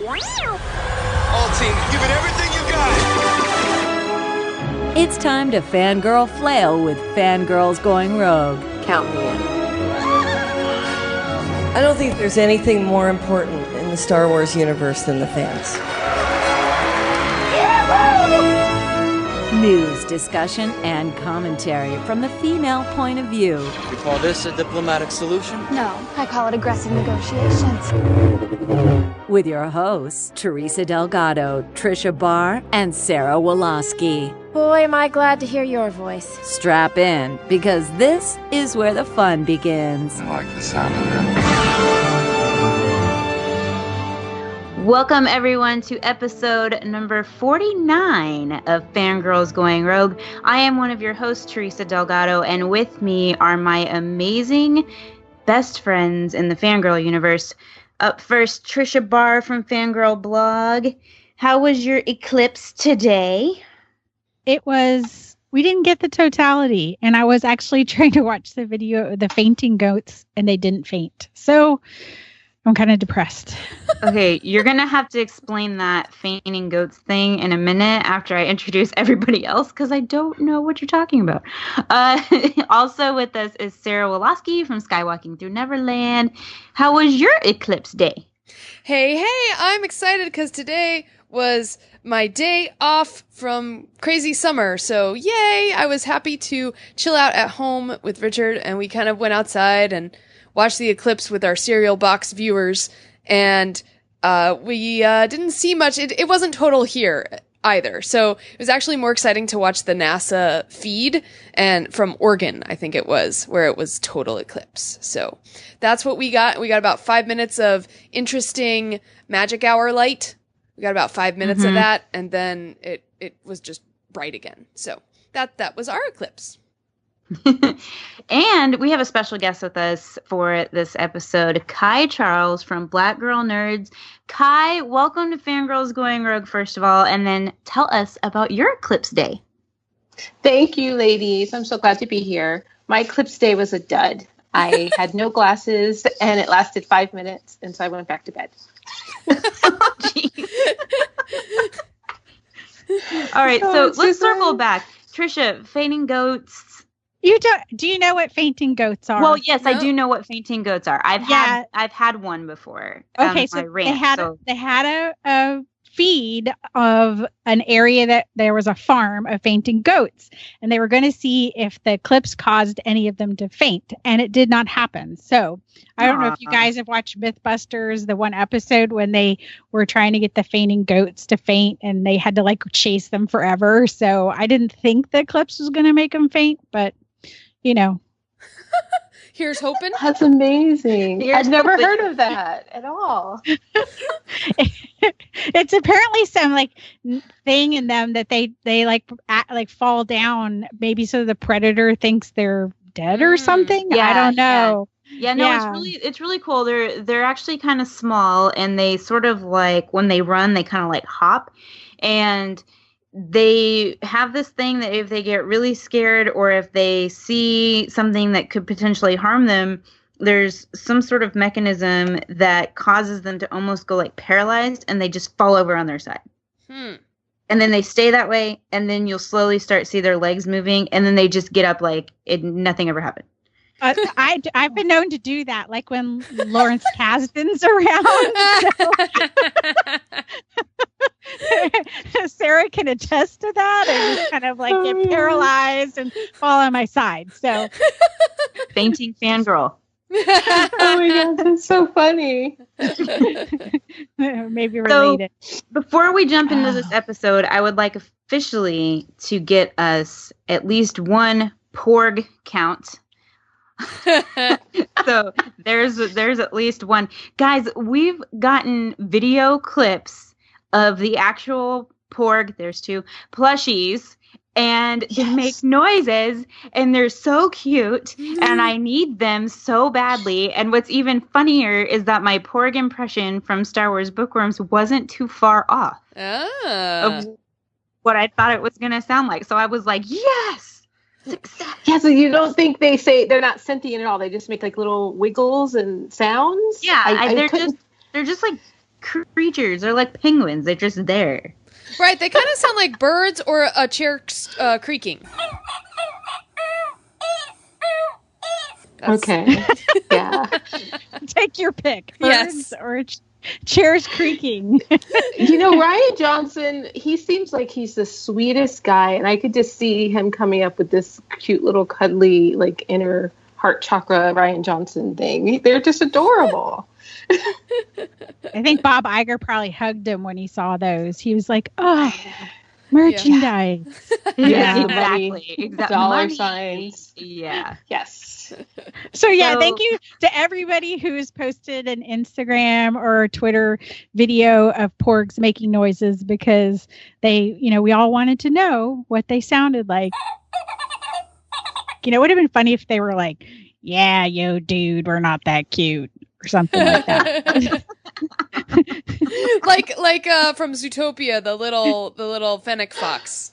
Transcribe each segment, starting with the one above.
All team, give it everything you got. It's time to fangirl flail with Fangirls Going Rogue. Count me in. I don't think there's anything more important in the Star Wars universe than the fans. News, discussion, and commentary from the female point of view. You call this a diplomatic solution? No, I call it aggressive negotiations. With your hosts, Teresa Delgado, Trisha Barr, and Sarah Woloski. Boy, am I glad to hear your voice. Strap in, because this is where the fun begins. I like the sound of that. Welcome, everyone, to episode number 49 of Fangirls Going Rogue. I am one of your hosts, Teresa Delgado, and with me are my amazing best friends in the Fangirl universe. Up first, Trisha Barr from Fangirl Blog. How was your eclipse today? We didn't get the totality, and I was actually trying to watch the video of the fainting goats, and they didn't faint. So I'm kind of depressed. Okay, you're going to have to explain that fainting goats thing in a minute after I introduce everybody else, because I don't know what you're talking about. Also with us is Sarah Woloski from Skywalking Through Neverland. How was your eclipse day? Hey, I'm excited because today was my day off from crazy summer. So yay, I was happy to chill out at home with Richard, and we kind of went outside and watched the eclipse with our cereal box viewers, and we didn't see much. It wasn't total here either, so it was actually more exciting to watch the NASA feed, and from Oregon, I think it was, where it was total eclipse. So that's what we got. We got about 5 minutes of interesting magic hour light. We got about 5 minutes of that, and then it was just bright again. So that was our eclipse. And we have a special guest with us for this episode, Kai Charles from Black Girl Nerds. Kai, welcome to Fangirls Going Rogue, first of all, and then tell us about your eclipse day. Thank you, ladies. I'm so glad to be here. My eclipse day was a dud. I had no glasses, and it lasted 5 minutes, and so I went back to bed. Oh, geez. All right, so let's circle back. Trisha, fainting goats. Do you know what fainting goats are? Well, yes, no. I do know what fainting goats are. I've had one before. Okay, so they had a feed of an area that there was a farm of fainting goats, and they were going to see if the eclipse caused any of them to faint, and it did not happen. So I don't know if you guys have watched Mythbusters, the one episode when they were trying to get the fainting goats to faint, and they had to chase them forever. So I didn't think the eclipse was going to make them faint, but you know. Here's hoping. That's amazing. I've never heard of that at all. It's apparently some thing in them that they fall down, maybe so the predator thinks they're dead or something. Yeah, I don't know. Yeah, no, it's really cool. They're actually kind of small, and they sort of when they run, they kind of hop, and they have this thing that if they get really scared or if they see something that could potentially harm them, there's some sort of mechanism that causes them to almost go paralyzed, and they just fall over on their side. And then they stay that way, and then you'll slowly start see their legs moving, and then they just get up nothing ever happened. I've been known to do that, when Lawrence Kasdan's around. So. Sarah can attest to that. I just kind of get paralyzed and fall on my side. So, fainting fangirl. Oh my god, that's so funny. Maybe related. So, before we jump into this episode, I would like officially to get us at least one Porg count. So there's at least one. Guys, we've gotten video clips of the actual Porg, there's two plushies, and they make noises, and they're so cute, and I need them so badly. And what's even funnier is that my Porg impression from Star Wars Bookworms wasn't too far off of what I thought it was going to sound like. So I was like, yes! Success. Yeah, so you don't think they say they're not sentient at all? They just make little wiggles and sounds? Yeah, they're just creatures. They're like penguins. They're just there. Right, they kind of sound like birds or a chair creaking. Okay. Yeah. Take your pick. Yes. Birds or chairs creaking. You know, Ryan Johnson, he seems like he's the sweetest guy, and I could just see him coming up with this cute little cuddly, like, inner heart chakra Ryan Johnson thing. They're just adorable. I think Bob Iger probably hugged him when he saw those. He was like, oh, merchandise. Yeah, exactly. Dollar Money. signs. Yeah. Yes. So thank you to everybody who's posted an Instagram or Twitter video of porgs making noises, because they, we all wanted to know what they sounded like. It would have been funny if they were like, yeah, yo, dude, we're not that cute, or something like that. like from Zootopia, the little fennec fox.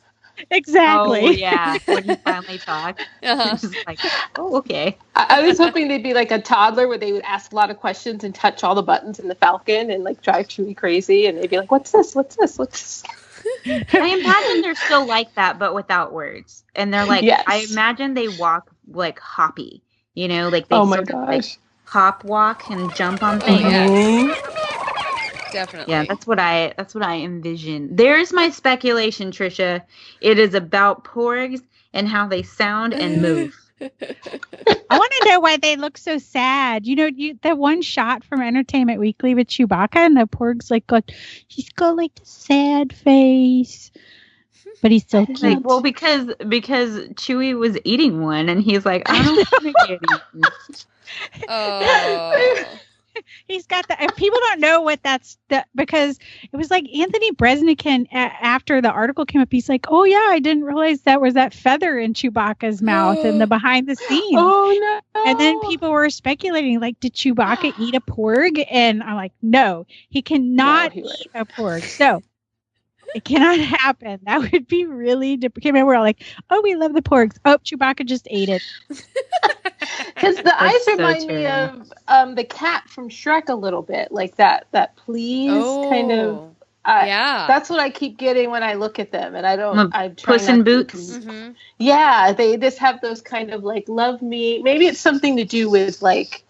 Exactly. Oh, yeah. When he finally talked. Uh-huh. Just like, oh, okay. I was hoping they'd be like a toddler where they would ask a lot of questions and touch all the buttons in the Falcon and like drive Chewie crazy, and they'd be like, what's this? What's this? What's this? I imagine they're still like that, but without words. And they're like, Yes. I imagine they walk like hoppy, like they Oh my sort of like gosh. hop walk and jump on things. Yes. Definitely. Yeah, that's what I envision. There's my speculation, Trisha. It is about porgs and how they sound and move. I want to know why they look so sad. The one shot from Entertainment Weekly with Chewbacca, and the porgs he's got like the sad face, but he's so cute. Like, well, because Chewie was eating one, and he's like, I don't want to get eaten. Oh. He's got the. People don't know what that's because it was like Anthony Bresnikan after the article came up. He's like, "Oh yeah, I didn't realize that was that feather in Chewbacca's mouth in the behind the scenes." Oh no! And then people were speculating, like, did Chewbacca eat a porg? And I'm like, no, he cannot eat a porg. So it cannot happen. That would be really deprecating. We're all like, oh, we love the porgs. Oh, Chewbacca just ate it. Because the eyes so remind me of the cat from Shrek a little bit, like that please kind of. Yeah, that's what I keep getting when I look at them, and I don't. I'm trying Puss in not to- Boots. Mm-hmm. Yeah, they just have those kind of like love me. Maybe it's something to do with like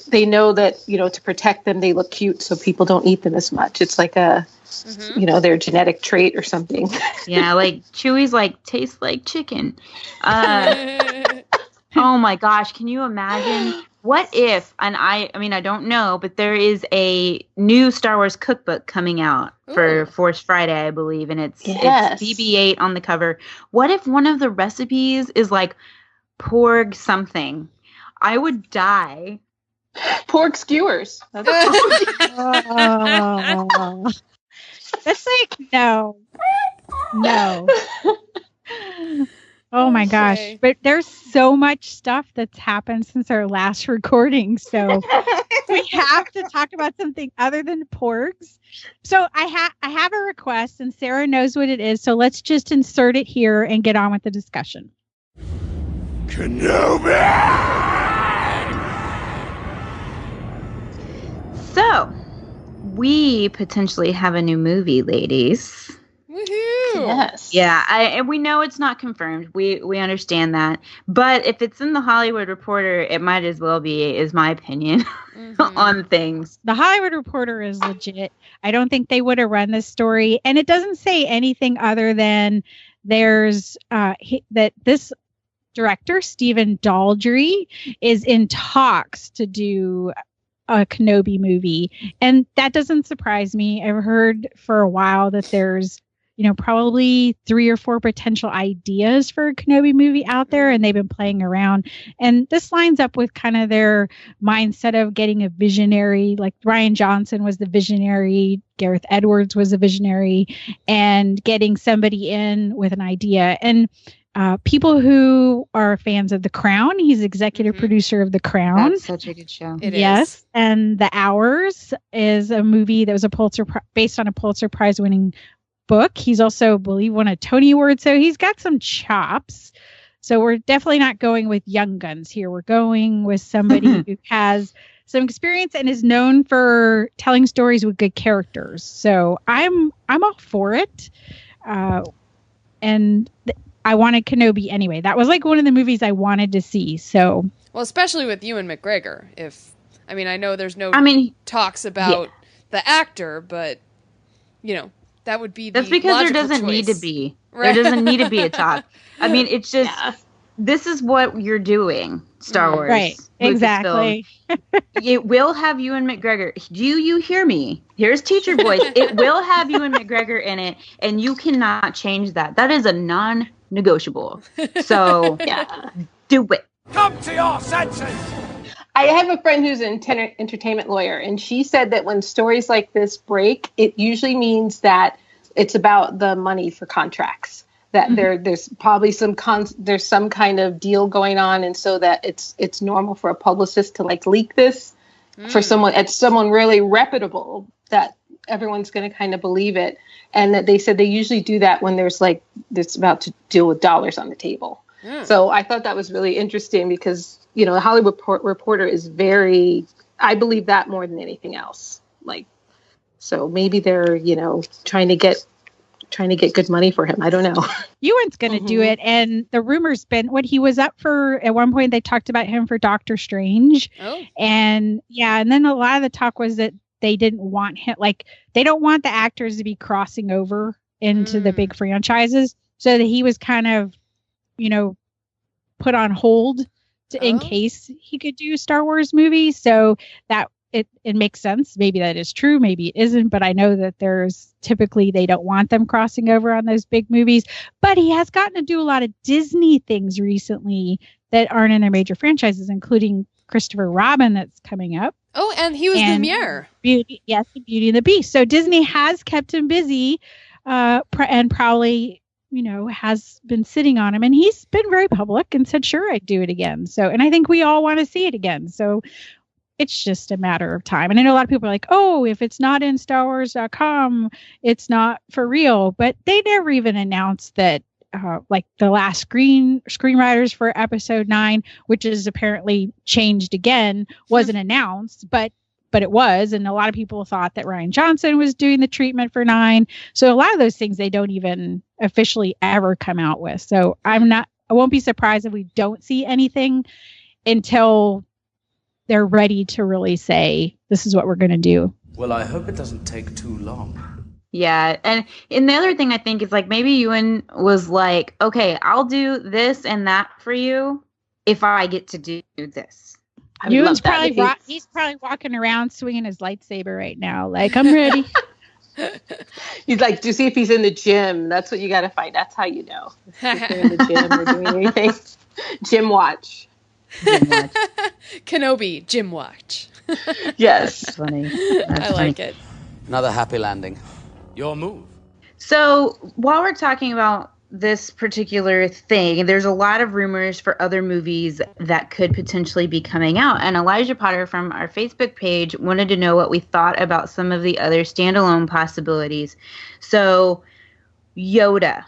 they know that to protect them they look cute, so people don't eat them as much. It's like a their genetic trait or something. Yeah, like Chewie's like tastes like chicken. Oh my gosh, can you imagine? What if, and I mean, I don't know, but there is a new Star Wars cookbook coming out for Force Friday, I believe, and it's BB-8 on the cover. What if one of the recipes is like porg something? I would die. Porg skewers. That's like, no. Oh my gosh. But there's so much stuff that's happened since our last recording. So we have to talk about something other than porgs. So I have a request, and Sarah knows what it is. So let's just insert it here and get on with the discussion. Kenobi! So we potentially have a new movie, ladies. Woohoo! Yes. Yeah, and we know it's not confirmed. We understand that. But if it's in the Hollywood Reporter, it might as well be, is my opinion, on things. The Hollywood Reporter is legit. I don't think they would have run this story. And it doesn't say anything other than there's that this director, Stephen Daldry, is in talks to do a Kenobi movie. And that doesn't surprise me. I've heard for a while that there's probably 3 or 4 potential ideas for a Kenobi movie out there, and they've been playing around. And this lines up with kind of their mindset of getting a visionary, like Rian Johnson was the visionary, Gareth Edwards was a visionary, and getting somebody in with an idea. And people who are fans of The Crown, he's executive producer of The Crown. That's such a good show. It yes. is. And The Hours is a movie that was based on a Pulitzer Prize winning book. He's also, I believe, won a Tony Award, so he's got some chops. So we're definitely not going with young guns here. We're going with somebody who has some experience and is known for telling stories with good characters. So I'm all for it. And I wanted Kenobi anyway. That was like one of the movies I wanted to see. So, well, especially with Ewan McGregor. I know there's no talks about the actor, but that would be that's because there doesn't need to be. Right. There doesn't need to be a talk. I mean, it's just this is what you're doing, Star Wars. Right. Exactly. It will have Ewan McGregor. Do you hear me? Here's teacher voice. It will have Ewan McGregor in it, and you cannot change that. That is a non-negotiable. So do it. Come to your senses. I have a friend who's an entertainment lawyer, and she said that when stories like this break, it usually means that it's about the money for contracts. That there's probably some kind of deal going on, and so that it's normal for a publicist to like leak this for someone really reputable, that everyone's going to kind of believe it, and that they said they usually do that when there's about to deal with dollars on the table. So I thought that was really interesting because the Hollywood Reporter is I believe that more than anything else. So maybe they're trying to get good money for him. I don't know. Ewan's going to do it. And the rumor's been when he was up for, at one point, they talked about him for Doctor Strange. Oh. And then a lot of the talk was that they didn't want him, they don't want the actors to be crossing over into the big franchises. So that he was kind of, put on hold in case he could do Star Wars movies. So that it makes sense. Maybe that is true. Maybe it isn't. But I know that typically they don't want them crossing over on those big movies. But he has gotten to do a lot of Disney things recently that aren't in their major franchises, including Christopher Robin that's coming up. Oh, and he was Lumiere. Beauty and the Beast. So Disney has kept him busy and probably has been sitting on him, and he's been very public and said, sure, I'd do it again. So, and I think we all want to see it again. So it's just a matter of time. And I know a lot of people are like, oh, if it's not in StarWars.com, it's not for real. But they never even announced that, the last screenwriters for episode 9, which is apparently changed again, wasn't announced, but it was. And a lot of people thought that Rian Johnson was doing the treatment for 9. So a lot of those things they don't even officially ever come out with. So I won't be surprised if we don't see anything until they're ready to really say, this is what we're going to do. Well, I hope it doesn't take too long. Yeah. And the other thing I think is maybe Ewan was like, okay, I'll do this and that for you if I get to do this. Ewan's he's probably walking around swinging his lightsaber right now. I'm ready. He's to see if he's in the gym. That's what you got to find. That's how you know. If they're in the gym or doing anything. Gym watch. Kenobi, gym watch. Yes. That's funny. I like it. Another happy landing. Your move. So while we're talking about this particular thing, there's a lot of rumors for other movies that could potentially be coming out. And Elijah Potter from our Facebook page wanted to know what we thought about some of the other standalone possibilities. So, Yoda.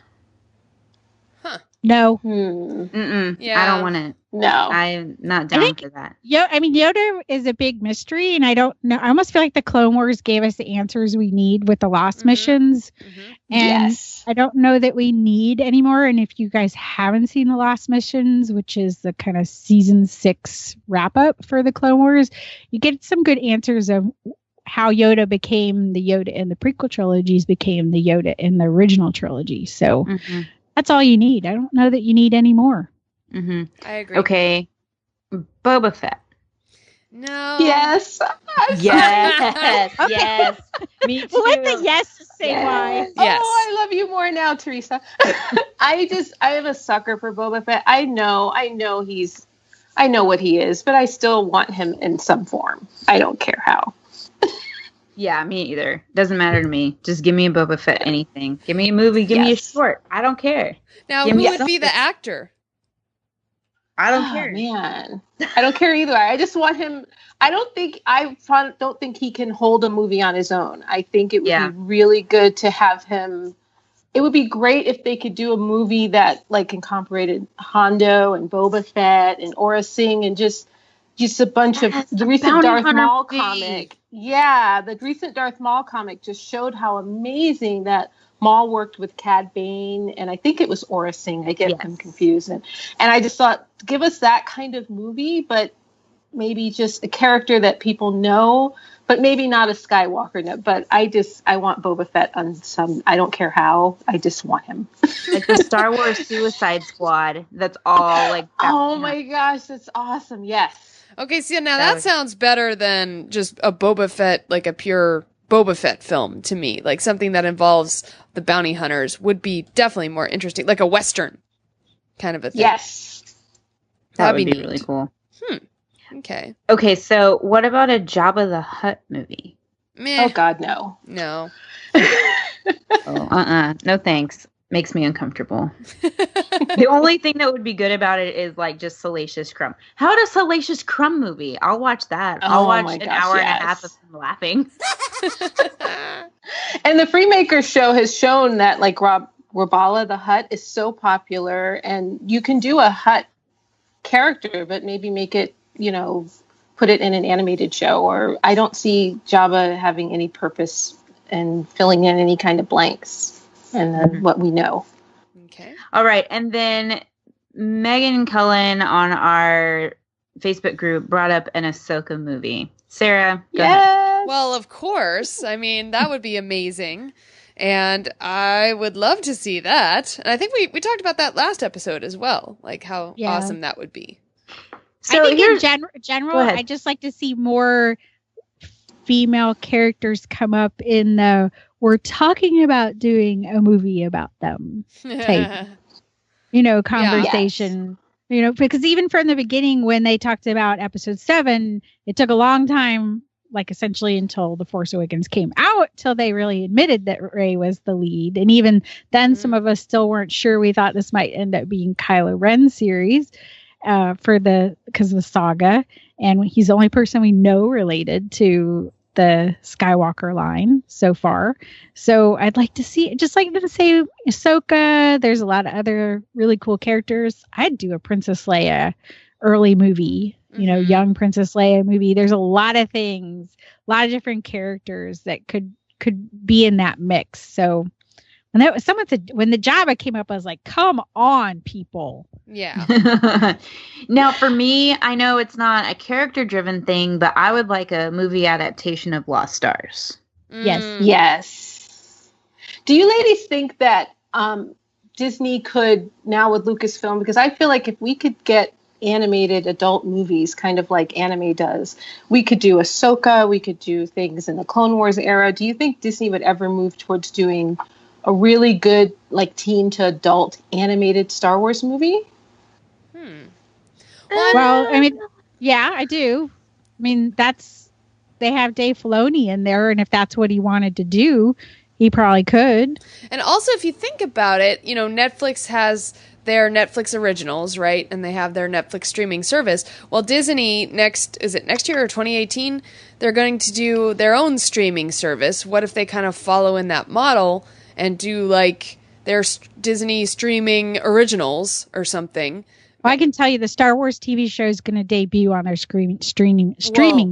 Huh. No. Yeah. I don't want it. No. I'm not down for that. Yoda is a big mystery, and I don't know. I almost feel like the Clone Wars gave us the answers we need with the Lost missions. Mm-hmm. And yes. I don't know that we need anymore. And if you guys haven't seen the Lost missions, which is the kind of season 6 wrap up for the Clone Wars, you get some good answers of how Yoda became the Yoda in the prequel trilogies, became the Yoda in the original trilogy. So that's all you need. I don't know that you need any more. Mm-hmm. I agree. Okay. Boba Fett. No. Yes. Yes. Okay. Yes. Me too. Let the yes say why. Yes. Oh, I love you more now, Teresa. I am a sucker for Boba Fett. I know what he is, but I still want him in some form. I don't care how. Yeah, me either. Doesn't matter to me. Just give me a Boba Fett anything. Give me a movie. Give me a short. I don't care. Now, who would be the actor? I don't care. Man, I don't care either. I just want him. I don't think he can hold a movie on his own. I think it would be really good to have him it would be great if they could do a movie that like incorporated Hondo and Boba Fett and Aura Singh and just a bunch of the recent Darth Maul comic. Yeah, the recent Darth Maul comic just showed how amazing that Maul worked with Cad Bane, and I think it was Aura Singh. I get them confused. And I just thought, give us that kind of movie, but maybe just a character that people know, but maybe not a Skywalker. But I want Boba Fett on some, I don't care how, I just want him. Like the Star Wars Suicide Squad. That's all like. Oh my gosh, that's awesome. Yes. Okay, so now that sounds better than just a Boba Fett, like a pure Boba Fett film to me. Like something that involves the bounty hunters would be definitely more interesting, like a Western kind of a thing. Yes. That would be really cool. Okay. Okay, so what about a Jabba the Hutt movie? Meh. Oh God, no. No. No thanks. Makes me uncomfortable. The only thing that would be good about it is like just Salacious Crumb. How about a Salacious Crumb movie? I'll watch that. I'll watch an hour and a half of him laughing. And the Freemaker show has shown that like Rabala the Hutt is so popular, and you can do a Hutt character, but maybe make it, put it in an animated show. Or I don't see Jabba having any purpose in filling in any kind of blanks and what we know. Okay. All right. And then Megan Cullen on our Facebook group brought up an Ahsoka movie. Sarah, go ahead. Well, of course. I mean, that would be amazing. And I would love to see that. And I think we talked about that last episode as well, like how awesome that would be. So I think in general, I just like to see more female characters come up in the we're talking about doing a movie about them type, conversation. Yes. Because even from the beginning, when they talked about episode 7, it took a long time, like essentially until The Force Awakens came out, till they really admitted that Rey was the lead. And even then, some of us still weren't sure. We thought this might end up being Kylo Ren's series because of the saga. And he's the only person we know related to the Skywalker line so far. So I'd like to see, just like to say Ahsoka. There's a lot of other really cool characters. I'd do a Princess Leia early movie, young Princess Leia movie. There's a lot of things, a lot of different characters that could be in that mix. So when the Jabba came up, I was like, come on, people. Yeah. Now, for me, I know it's not a character-driven thing, but I would like a movie adaptation of Lost Stars. Yes. Do you ladies think that Disney could, now with Lucasfilm, because I feel like if we could get animated adult movies, kind of like anime does, we could do Ahsoka, we could do things in the Clone Wars era. Do you think Disney would ever move towards doing a really good, like, teen to adult animated Star Wars movie? Well, I mean, yeah, I do. I mean, they have Dave Filoni in there, and if that's what he wanted to do, he probably could. And also, if you think about it, Netflix has their Netflix originals, right? And they have their Netflix streaming service. Well, Disney next year or 2018? They're going to do their own streaming service. What if they kind of follow in that model and do like their Disney streaming originals or something? Well, I can tell you the Star Wars TV show is going to debut on their streaming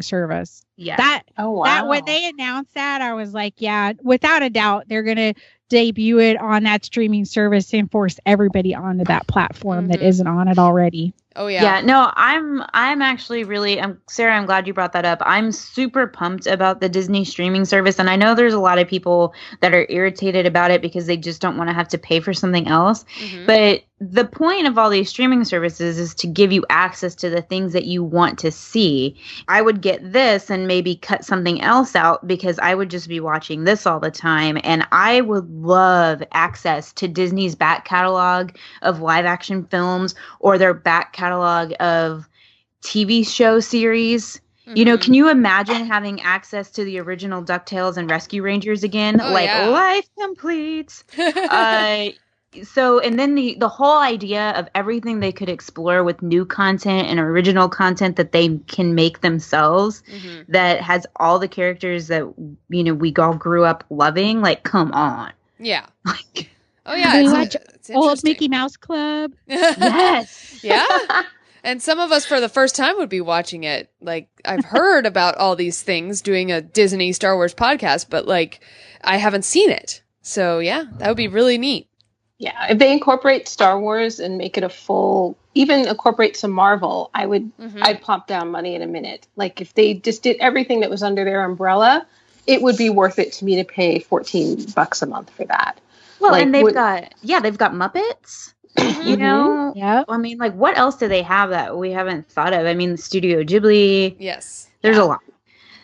service. Yeah. That when they announced that, I was like, yeah, without a doubt, they're going to debut it on that streaming service and force everybody onto that platform that isn't on it already. Oh yeah. Yeah, no, I'm actually really, Sarah, I'm glad you brought that up. I'm super pumped about the Disney streaming service, and I know there's a lot of people that are irritated about it because they just don't want to have to pay for something else. But the point of all these streaming services is to give you access to the things that you want to see. I would get this and maybe cut something else out because I would just be watching this all the time, and I would love access to Disney's back catalog of live action films or their back catalog of TV show series. Can you imagine having access to the original DuckTales and Rescue Rangers again? Life complete. So, and then the whole idea of everything they could explore with new content and original content that they can make themselves that has all the characters that, we all grew up loving. Like, come on. Yeah. Oh yeah, They it's, watch it's old interesting. Mickey Mouse Club. Yes. Yeah. And some of us for the first time would be watching it. Like, I've heard about all these things doing a Disney Star Wars podcast, but like, I haven't seen it. So yeah, that would be really neat. Yeah, if they incorporate Star Wars and make it a full, even incorporate some Marvel, I'd plop down money in a minute. Like if they just did everything that was under their umbrella, it would be worth it to me to pay $14 a month for that. Well, Like, and they've got Muppets. You know, Yeah. I mean, like, what else do they have that we haven't thought of? I mean, Studio Ghibli. Yes. There's a lot.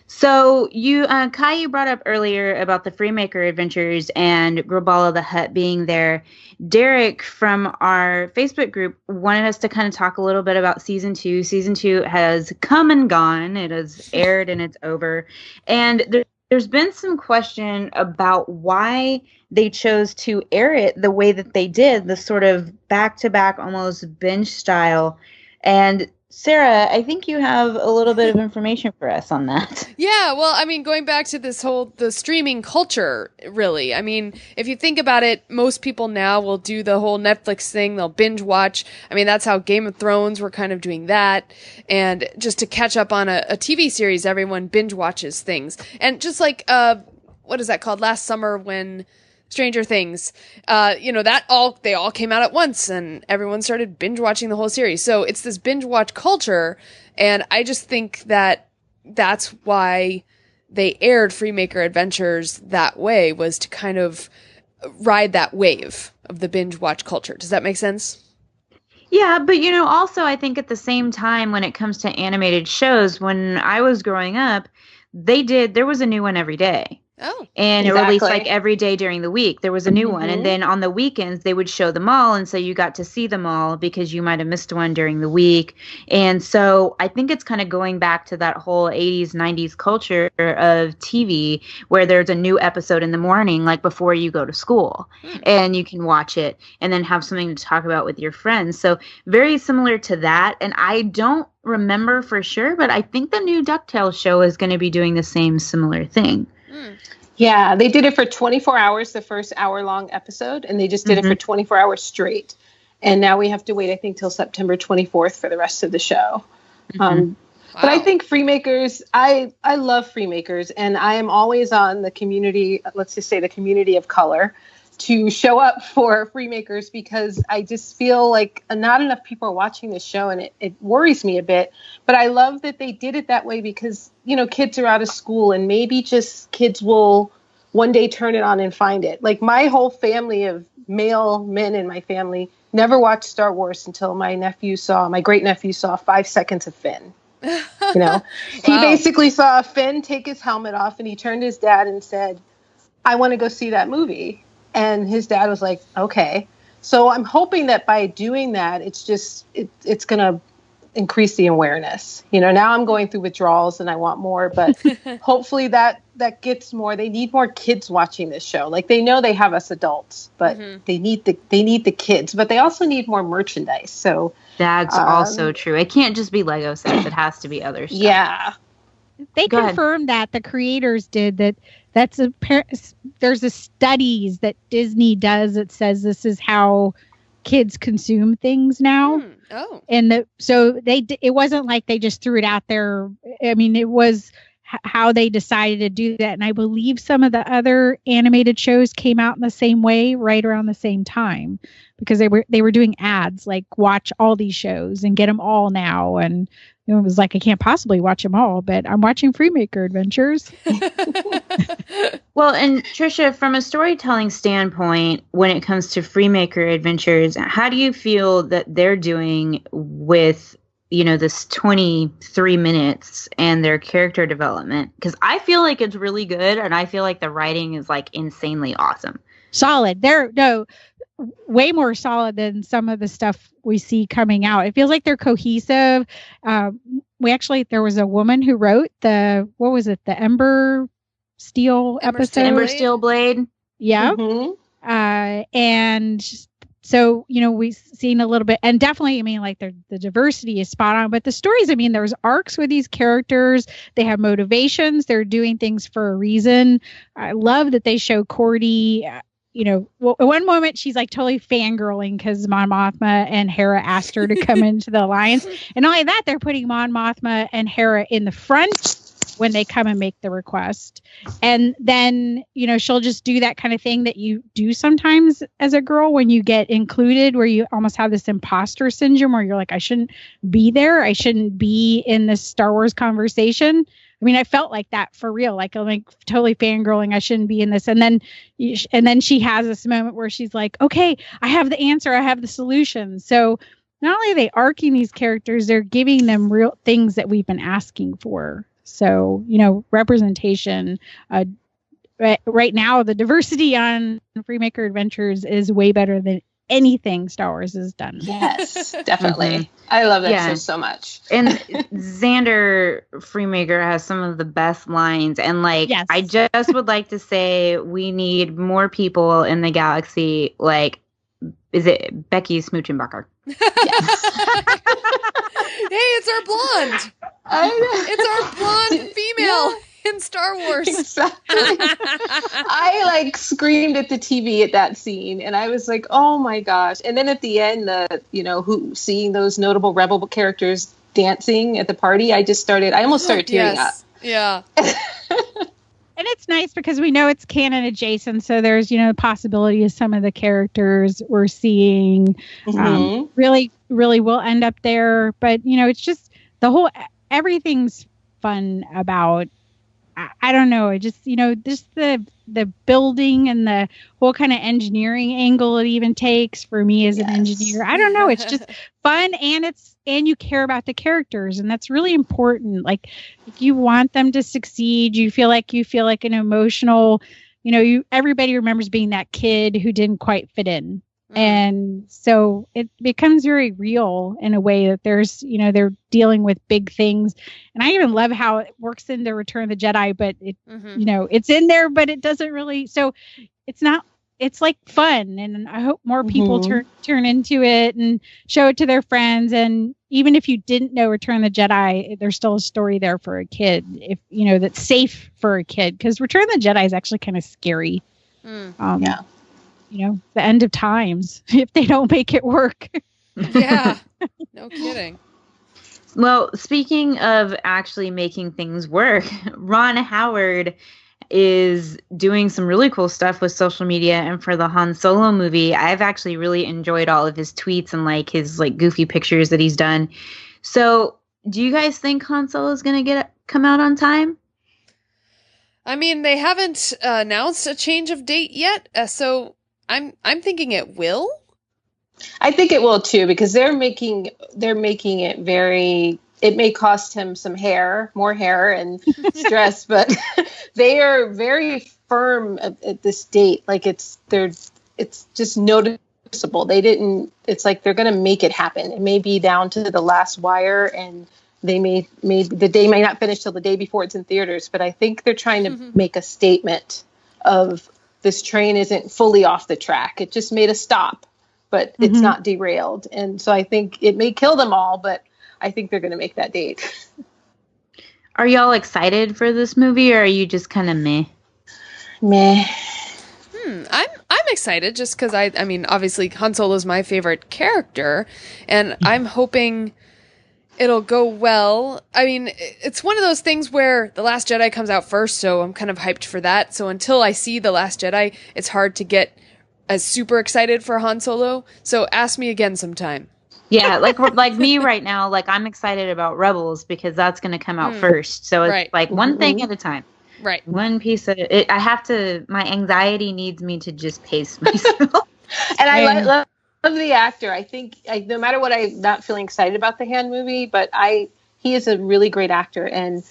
So you, Kai, you brought up earlier about the Freemaker Adventures and Graballa the Hutt being there. Derek from our Facebook group wanted us to kind of talk a little bit about season 2. Season 2 has come and gone. It has aired and it's over. And there's been some question about why they chose to air it the way that they did, the sort of back-to-back, almost binge style. And Sarah, I think you have a little bit of information for us on that. Yeah, well, I mean, going back to the streaming culture, really. I mean, if you think about it, most people now will do the whole Netflix thing. They'll binge watch. I mean, that's how Game of Thrones were kind of doing that. And just to catch up on a TV series, everyone binge watches things. And just like, what is that called? Last summer when Stranger Things, they all came out at once and everyone started binge watching the whole series. So it's this binge watch culture. And I just think that that's why they aired Freemaker Adventures that way, was to kind of ride that wave of the binge watch culture. Does that make sense? Yeah, but also I think at the same time when it comes to animated shows, when I was growing up, there was a new one every day. Oh, and it released like every day during the week. There was a new one. And then on the weekends, they would show them all. And so you got to see them all because you might have missed one during the week. And so I think it's kind of going back to that whole 80s, 90s culture of TV where there's a new episode in the morning, like before you go to school. And you can watch it and then have something to talk about with your friends. So very similar to that. And I don't remember for sure, but I think the new DuckTales show is going to be doing the same similar thing. Yeah, they did it for 24 hours, the first hour-long episode, and they just did it for 24 hours straight. And now we have to wait, I think, till September 24th for the rest of the show. But I think Freemakers, I love Freemakers, and I am always on the community, let's just say the community of color, to show up for Freemakers because I just feel like not enough people are watching this show, and it worries me a bit. But I love that they did it that way because, kids are out of school and maybe just kids will one day turn it on and find it. Like my whole family of male men in my family never watched Star Wars until my great nephew saw 5 seconds of Finn. He basically saw Finn take his helmet off and he turned to his dad and said, "I want to go see that movie." And his dad was like, "Okay." So I'm hoping that by doing that, it's going to increase the awareness. Now I'm going through withdrawals and I want more, but hopefully that gets more. They need more kids watching this show. Like they know they have us adults, but they need the kids, but they also need more merchandise. So that's also true. It can't just be Lego sets. It has to be other stuff. Yeah. They confirmed that the creators did that. There's a studies that Disney does that says this is how kids consume things now. And so it wasn't like they just threw it out there. I mean, it was how they decided to do that. And I believe some of the other animated shows came out in the same way right around the same time because they were doing ads like watch all these shows and get them all now. And it was like, I can't possibly watch them all, but I'm watching Freemaker Adventures. Well, and Trisha, from a storytelling standpoint, when it comes to Freemaker Adventures, how do you feel that they're doing with, this 23 minutes and their character development? Because I feel like it's really good, and I feel like the writing is like insanely awesome. Solid. Way more solid than some of the stuff we see coming out. It feels like they're cohesive. There was a woman who wrote the Ember Steel episode. Ember Steel Blade. Yeah. And so, we've seen a little bit, and definitely, I mean, like the diversity is spot on, but the stories, I mean, there's arcs with these characters. They have motivations. They're doing things for a reason. I love that they show Cordy at one moment she's like totally fangirling because Mon Mothma and Hera asked her to come into the alliance. And not only that, they're putting Mon Mothma and Hera in the front when they come and make the request. And then, she'll just do that kind of thing that you do sometimes as a girl when you get included, where you almost have this imposter syndrome where you're like, I shouldn't be there. I shouldn't be in this Star Wars conversation. I mean, I felt like that for real. Like, I'm like totally fangirling. I shouldn't be in this. And then she has this moment where she's like, okay, I have the answer. I have the solution. So not only are they arcing these characters, they're giving them real things that we've been asking for. So, representation, right now, the diversity on Freemaker Adventures is way better than anything Star Wars has done. Yes, definitely. Mm-hmm. I love that so much. And Xander Freemaker has some of the best lines. And I just would like to say we need more people in the galaxy. Like, is it Becky Smoochenbacher? Yes. Hey, it's our blonde. It's our blonde female in Star Wars. Exactly. I screamed at the TV at that scene, and I was like, "Oh my gosh!" And then at the end, seeing those notable Rebel characters dancing at the party, I almost started tearing up. Yeah. And it's nice because we know it's canon adjacent, so there's the possibility of some of the characters we're seeing really will end up there. But it's just everything's fun about. I don't know. Just just the building and the whole kind of engineering angle it even takes for me as an engineer. I don't know. It's just fun, and you care about the characters, and that's really important. Like, if you want them to succeed, you feel like an emotional. Everybody remembers being that kid who didn't quite fit in. And so it becomes very real in a way that there's, they're dealing with big things. And I even love how it works into Return of the Jedi, but it, it's in there, but it doesn't really. So it's like fun. And I hope more people turn into it and show it to their friends. And even if you didn't know Return of the Jedi, there's still a story there for a kid, if that's safe for a kid, because Return of the Jedi is actually kind of scary. The end of times if they don't make it work. Yeah, no kidding. Well, speaking of actually making things work, Ron Howard is doing some really cool stuff with social media. And for the Han Solo movie, I've actually really enjoyed all of his tweets and his goofy pictures that he's done. So do you guys think Han Solo is going to come out on time? I mean, they haven't announced a change of date yet, so I'm thinking it will. I think it will too, because they're making it very. It may cost him some more hair and stress, but they are very firm at this date. It's just noticeable. They didn't. It's like they're going to make it happen. It may be down to the last wire, and they may the day may not finish till the day before it's in theaters. But I think they're trying to make a statement of. This train isn't fully off the track. It just made a stop, but it's not derailed. And so I think it may kill them all, but I think they're going to make that date. Are y'all excited for this movie, or are you just kind of meh? Meh. I'm excited just because I mean, obviously Han Solo is my favorite character, and I'm hoping it'll go well. I mean, it's one of those things where The Last Jedi comes out first, so I'm kind of hyped for that. So until I see The Last Jedi, it's hard to get as super excited for Han Solo. So ask me again sometime. Yeah, like me right now, I'm excited about Rebels because that's going to come out first. So it's one thing at a time. Right. One piece of it. My anxiety needs me to just pace myself. And I love the actor. I think no matter what, I'm not feeling excited about the Han movie, but he is a really great actor. And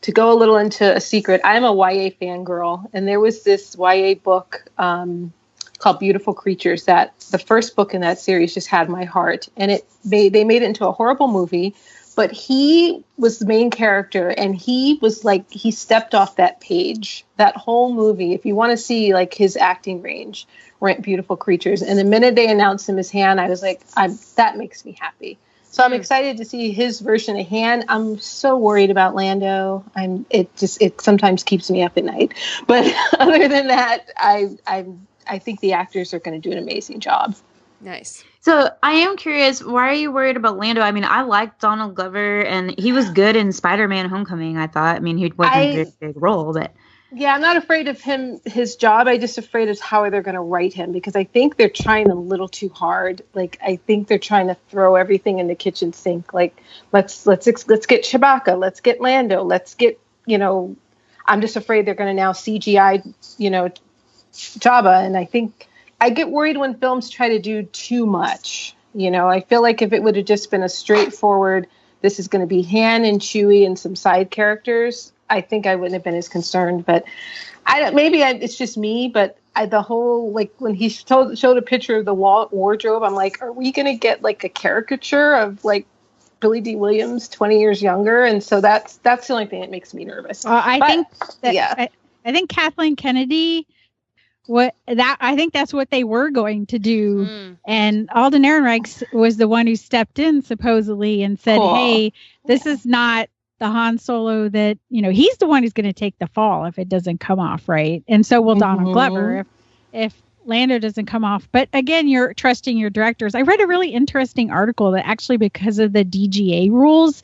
to go a little into a secret, I'm a YA fangirl, and there was this YA book called Beautiful Creatures that the first book in that series just had my heart, and they made it into a horrible movie. But he was the main character, and he was he stepped off that page, that whole movie. If you want to see his acting range, rent Beautiful Creatures. And the minute they announced him as Han, I was like, that makes me happy. So I'm excited to see his version of Han. I'm so worried about Lando. It sometimes keeps me up at night. But other than that, I I think the actors are going to do an amazing job. Nice. So I am curious, why are you worried about Lando? I mean, I liked Donald Glover, and he was good in Spider-Man: Homecoming, I thought. I mean, he wasn't a very big role, but... Yeah, I'm not afraid of his job. I'm just afraid of how they're going to write him, because I think they're trying a little too hard. Like, I think they're trying to throw everything in the kitchen sink. Like, let's get Chewbacca, let's get Lando, let's get, I'm just afraid they're going to now CGI, Jabba. And I think I get worried when films try to do too much. I feel like if it would have just been a straightforward, this is going to be Han and Chewie and some side characters, I think I wouldn't have been as concerned. But it's just me. But the whole, like, when he showed a picture of the wardrobe, I'm like, are we going to get like a caricature of like Billy D. Williams 20 years younger? And so that's the only thing that makes me nervous. I think Kathleen Kennedy. I think that's what they were going to do. And Alden Ehrenreich was the one who stepped in supposedly and said, hey, this is not the Han Solo that, he's the one who's going to take the fall if it doesn't come off right. And so will Donald Glover if Lando doesn't come off. But again, you're trusting your directors. I read a really interesting article that actually, because of the DGA rules,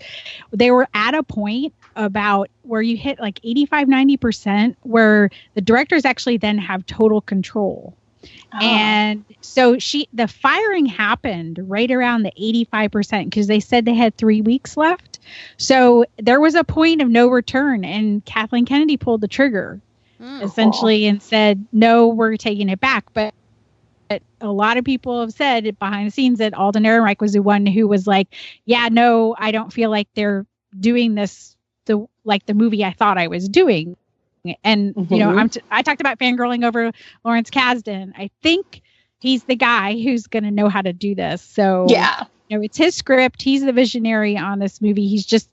they were at a point about where you hit like 85-90% where the directors actually then have total control. And so the firing happened right around the 85% because they said they had 3 weeks left. So there was a point of no return, and Kathleen Kennedy pulled the trigger essentially and said, no, we're taking it back. But a lot of people have said behind the scenes that Alden Ehrenreich was the one who was like, yeah, no, I don't feel like they're doing this like the movie I thought I was doing. And, I talked about fangirling over Lawrence Kasdan. I think he's the guy who's going to know how to do this. So, yeah, it's his script. He's the visionary on this movie. He's just,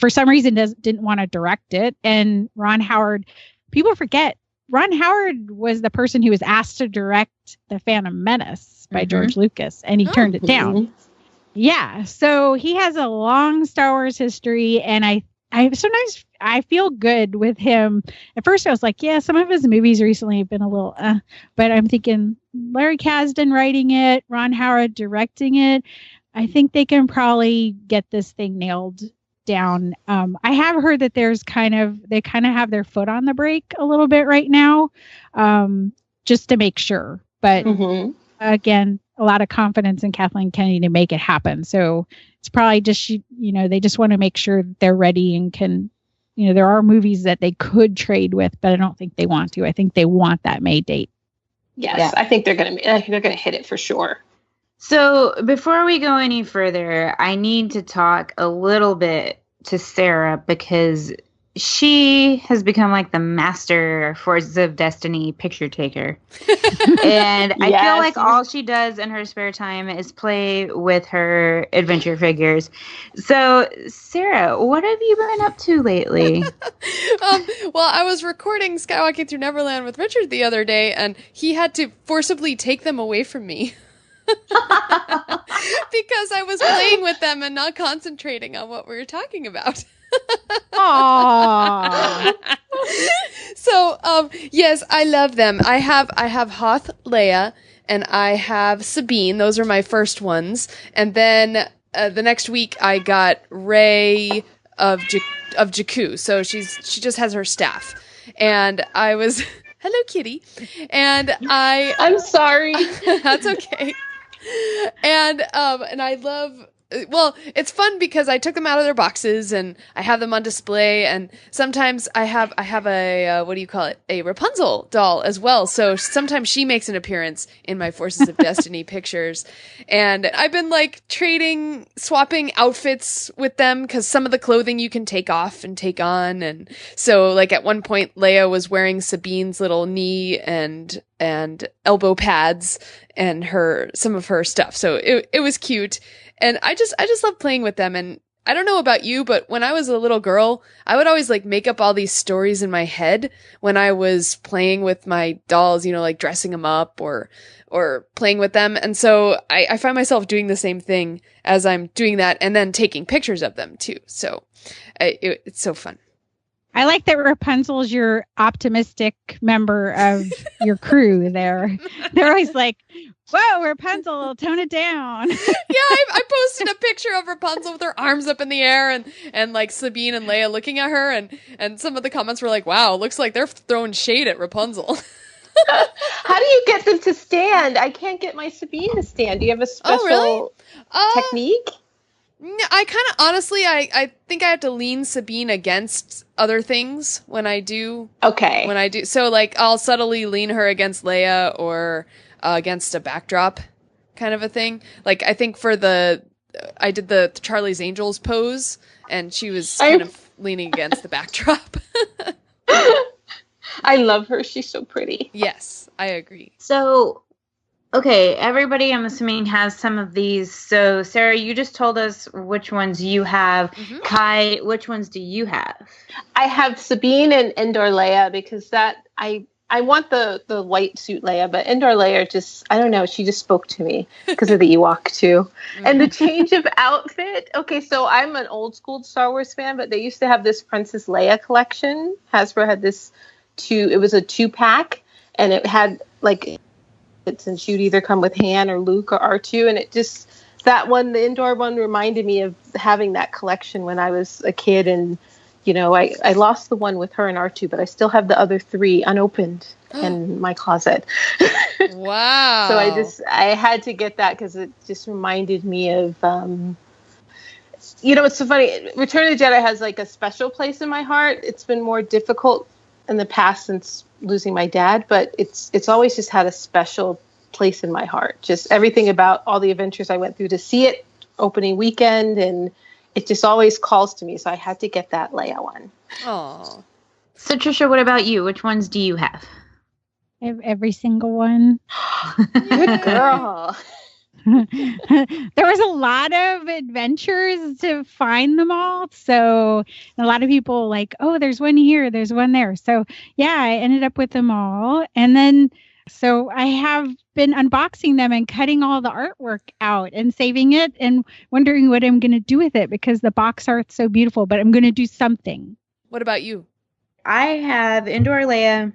for some reason, didn't want to direct it. And Ron Howard, people forget, Ron Howard was the person who was asked to direct The Phantom Menace by George Lucas, and he turned it down. Yeah. So he has a long Star Wars history, and I sometimes I feel good with him. At first I was like, yeah, some of his movies recently have been a little, but I'm thinking Larry Kasdan writing it, Ron Howard directing it. I think they can probably get this thing nailed down. I have heard that they kind of have their foot on the brake a little bit right now, just to make sure. But again, a lot of confidence in Kathleen Kennedy to make it happen. So it's probably just, they just want to make sure they're ready and can, there are movies that they could trade with, but I don't think they want to. I think they want that May date. Yes, yeah. I think they're going to hit it for sure. So before we go any further, I need to talk a little bit to Sarah, because she has become like the master Forces of Destiny picture taker. And I feel like all she does in her spare time is play with her adventure figures. So, Sarah, what have you been up to lately? Well, I was recording Skywalking Through Neverland with Richard the other day, and he had to forcibly take them away from me. Because I was playing with them and not concentrating on what we were talking about. Aww. So, yes, I love them. I have Hoth Leia and I have Sabine. Those are my first ones. And then the next week I got Rey of Jakku. So she just has her staff. And I was hello, kitty. And I'm sorry. That's okay. And I love. Well, it's fun because I took them out of their boxes and I have them on display, and sometimes I have a what do you call it? A Rapunzel doll as well. So sometimes she makes an appearance in my Forces of Destiny pictures, and I've been like swapping outfits with them because some of the clothing you can take off and take on, and so like at one point Leia was wearing Sabine's little knee and elbow pads and some of her stuff. So it was cute. And I just love playing with them. And I don't know about you, but when I was a little girl, I would always like make up all these stories in my head when I was playing with my dolls, like dressing them up or playing with them. And so I find myself doing the same thing as I'm doing that and then taking pictures of them too. So it's so fun. I like that Rapunzel's your optimistic member of your crew there. They're always like, whoa, Rapunzel, tone it down. Yeah, I posted a picture of Rapunzel with her arms up in the air and like Sabine and Leia looking at her, and some of the comments were like, wow, looks like they're throwing shade at Rapunzel. How do you get them to stand? I can't get my Sabine to stand. Do you have a special technique? I kind of, honestly, I think I have to lean Sabine against other things when I do. Okay. When I do. So, like, I'll subtly lean her against Leia or against a backdrop kind of a thing. Like, I think I did the Charlie's Angels pose, and she was kind of leaning against the backdrop. I love her. She's so pretty. Yes, I agree. So, okay, everybody, I'm assuming, has some of these. So, Sarah, you just told us which ones you have. Mm-hmm. Kai, which ones do you have? I have Sabine and Endor Leia because I want the white suit Leia, but Endor Leia just, I don't know, she just spoke to me because of the Ewok too. And the change of outfit. Okay, so I'm an old school Star Wars fan, but they used to have this Princess Leia collection. Hasbro had this it was a 2-pack, and it had like, and she'd either come with Han or Luke or R2, and it just, that one, the Endor one, reminded me of having that collection when I was a kid. And you know, I lost the one with her and R2, but I still have the other 3 unopened in my closet. Wow. So I had to get that because it just reminded me of, you know, it's so funny. Return of the Jedi has like a special place in my heart. It's been more difficult in the past since losing my dad, but it's always just had a special place in my heart. Just everything about all the adventures I went through to see it opening weekend, and it just always calls to me. So I had to get that Leia one. Oh. So Trisha, what about you? Which ones do you have? I have every single one. Good girl. There was a lot of adventures to find them all. So a lot of people like, oh, there's one here, there's one there. So yeah, I ended up with them all. And then, so I have been unboxing them and cutting all the artwork out and saving it and wondering what I'm going to do with it because the box art's so beautiful, but I'm going to do something. What about you? I have Endor Leia,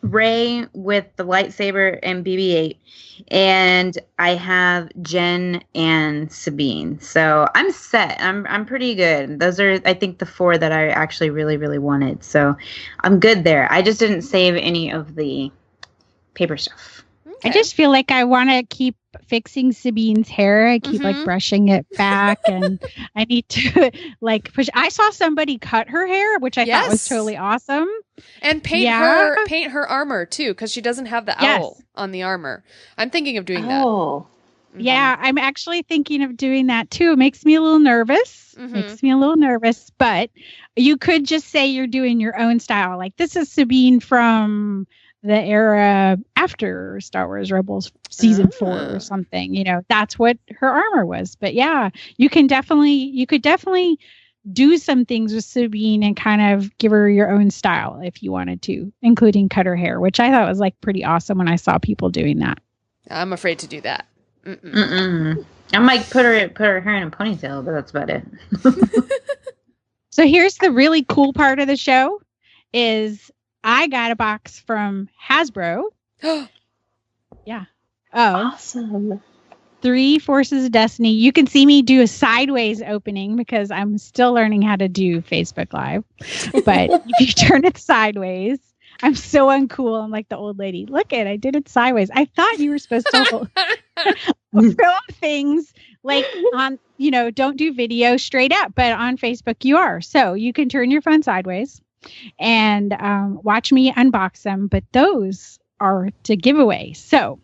Rey with the lightsaber and BB-8, and I have Jen and Sabine. So I'm set. I'm pretty good. Those are, I think, the 4 that I actually really, really wanted. So I'm good there. I just didn't save any of the paper stuff. Okay. I just feel like I want to keep fixing Sabine's hair. I keep like brushing it back, and I need to like push. I saw somebody cut her hair, which I thought was totally awesome. And paint her armor too, because she doesn't have the owl on the armor. I'm thinking of doing that. Yeah, I'm actually thinking of doing that too. It makes me a little nervous. But you could just say you're doing your own style. Like, this is Sabine from the era after Star Wars Rebels season 4 or something. You know, that's what her armor was. But yeah, you could definitely do some things with Sabine and kind of give her your own style if you wanted to, including cut her hair, which I thought was like pretty awesome when I saw people doing that. I'm afraid to do that. I might put her hair in a ponytail, but that's about it. So here's the really cool part of the show is I got a box from Hasbro. Yeah. Oh. Awesome. 3 Forces of Destiny. You can see me do a sideways opening because I'm still learning how to do Facebook Live. But if you turn it sideways, I'm so uncool. I'm like the old lady. Look I did it sideways. I thought you were supposed to film things like on, don't do video straight up, but on Facebook you are. So you can turn your phone sideways and watch me unbox them. But those are to give away. So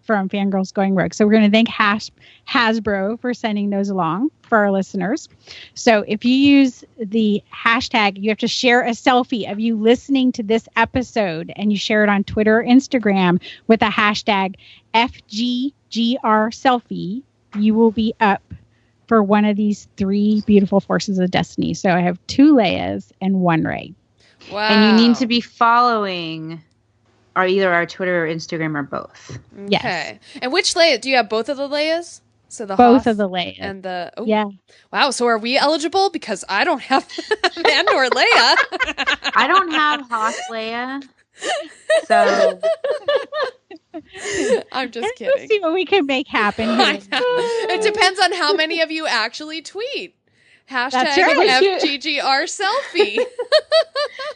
from Fangirls Going Rogue. So we're going to thank Hasbro for sending those along for our listeners. So if you use the hashtag, you have to share a selfie of you listening to this episode, and you share it on Twitter or Instagram with the hashtag FGGRselfie. You will be up for one of these 3 beautiful Forces of Destiny. So I have 2 Leias and 1 Rey. Wow. And you need to be following either our Twitter or Instagram or both. Yes. Okay. And which Leia? Do you have both of the Leias? So the Both Hoth of the Leia. and the Yeah. Wow, so are we eligible? Because I don't have Andor Leia. I don't have Hoth Leia. So I'm just We'll kidding. see what we can make happen here. It depends on how many of you actually tweet. Hashtag right. FGGR selfie.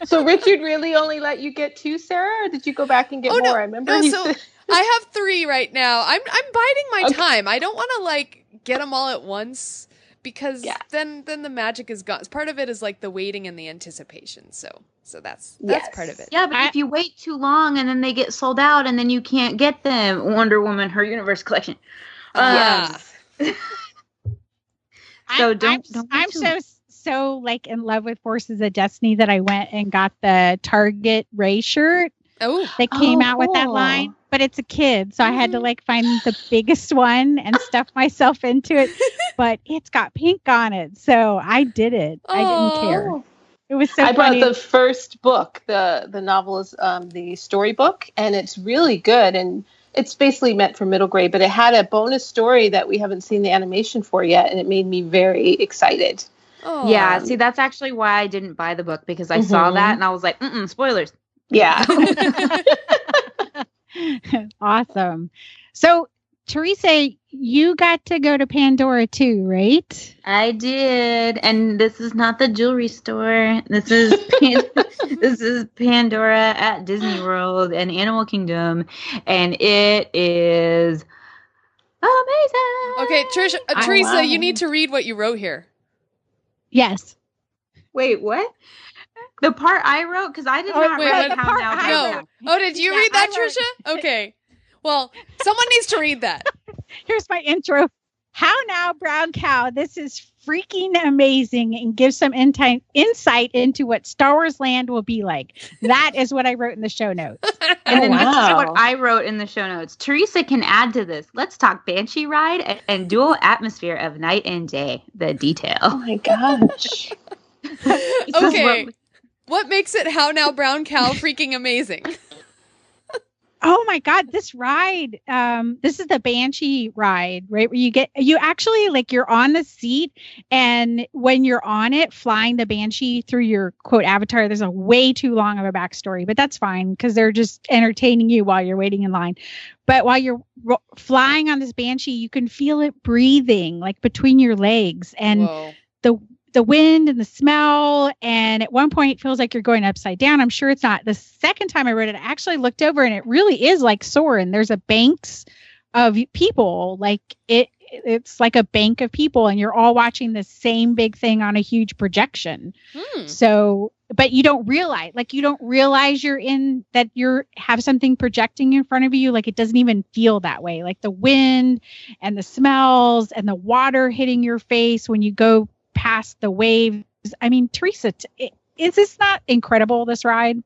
So Richard really only let you get 2, Sarah, or did you go back and get more? I remember he so said- I have 3 right now. I'm biding my time. I don't want to like get them all at once because then the magic is gone. Part of it is like the waiting and the anticipation. So that's part of it. yeah, but if you wait too long and then they get sold out and then you can't get them, Wonder Woman, Her Universe collection. So don't I'm so like in love with Forces of Destiny that I went and got the Target Ray shirt. Oh, that came out with that line, but it's a kid, so I had to like find the biggest one and stuff myself into it. But it's got pink on it, so I did it. I didn't care. It was so I funny. brought the first book. The novel is the storybook, and it's really good. And it's basically meant for middle grade, but it had a bonus story that we haven't seen the animation for yet, and it made me very excited. Yeah, see, that's actually why I didn't buy the book, because I saw that and I was like, spoilers. Yeah. Awesome. So, Teresa, you got to go to Pandora too, right? I did, and this is not the jewelry store. This is this is Pandora at Disney World and Animal Kingdom, and it is amazing. Okay, Teresa, you need to read what you wrote here. Yes. Wait, what? The part I wrote, because I did not write the How part Now I Brown No. Cow. Oh, did you read that, Trisha? Okay. Well, someone needs to read that. Here's my intro. How Now Brown Cow. This is freaking amazing and gives some insight into what Star Wars Land will be like. That is what I wrote in the show notes. And then this is what I wrote in the show notes. Teresa can add to this. Let's talk Banshee ride and dual atmosphere of night and day. The detail. Oh my gosh. Okay. What makes it How Now Brown Cow freaking amazing? Oh my God, this ride, this is the Banshee ride, right? Where you actually like you're on the seat, and when you're on it, flying the Banshee through your quote avatar, there's a way too long of a backstory, but that's fine because they're just entertaining you while you're waiting in line. But while you're flying on this Banshee, you can feel it breathing like between your legs, and the wind and the smell. And at one point it feels like you're going upside down. I'm sure it's not. The second time I read it, I actually looked over and it really is like Soarin'. There's a banks of people, like it's like a bank of people, and you're all watching the same big thing on a huge projection. So, but you don't realize you're in that have something projecting in front of you. Like it doesn't even feel that way. Like the wind and the smells and the water hitting your face when you go past the waves. I mean, Teresa, is this not incredible, this ride?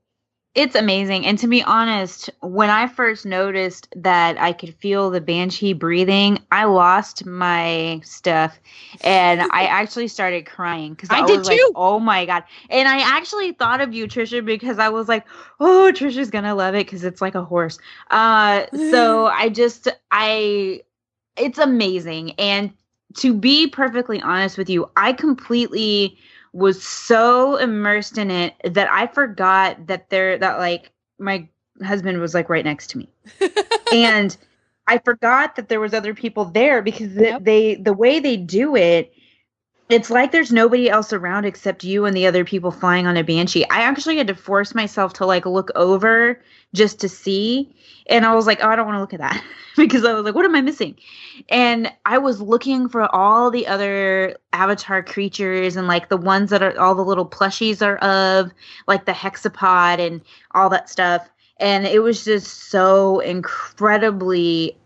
It's amazing. And to be honest, when I first noticed that I could feel the Banshee breathing, I lost my stuff and I actually started crying because I was like, oh my God. And I actually thought of you, Trisha, because I was like, oh, Trisha's going to love it because it's like a horse. So it's amazing. And to be perfectly honest with you, I completely was so immersed in it that I forgot that like my husband was like right next to me. And I forgot that there was other people there because the way they do it, it's like there's nobody else around except you and the other people flying on a Banshee. I actually had to force myself to like look over just to see. And I was like, oh, I don't want to look at that because I was like, what am I missing? And I was looking for all the other Avatar creatures and like the ones that are all the little plushies are of, like the hexapod and all that stuff. And it was just so incredibly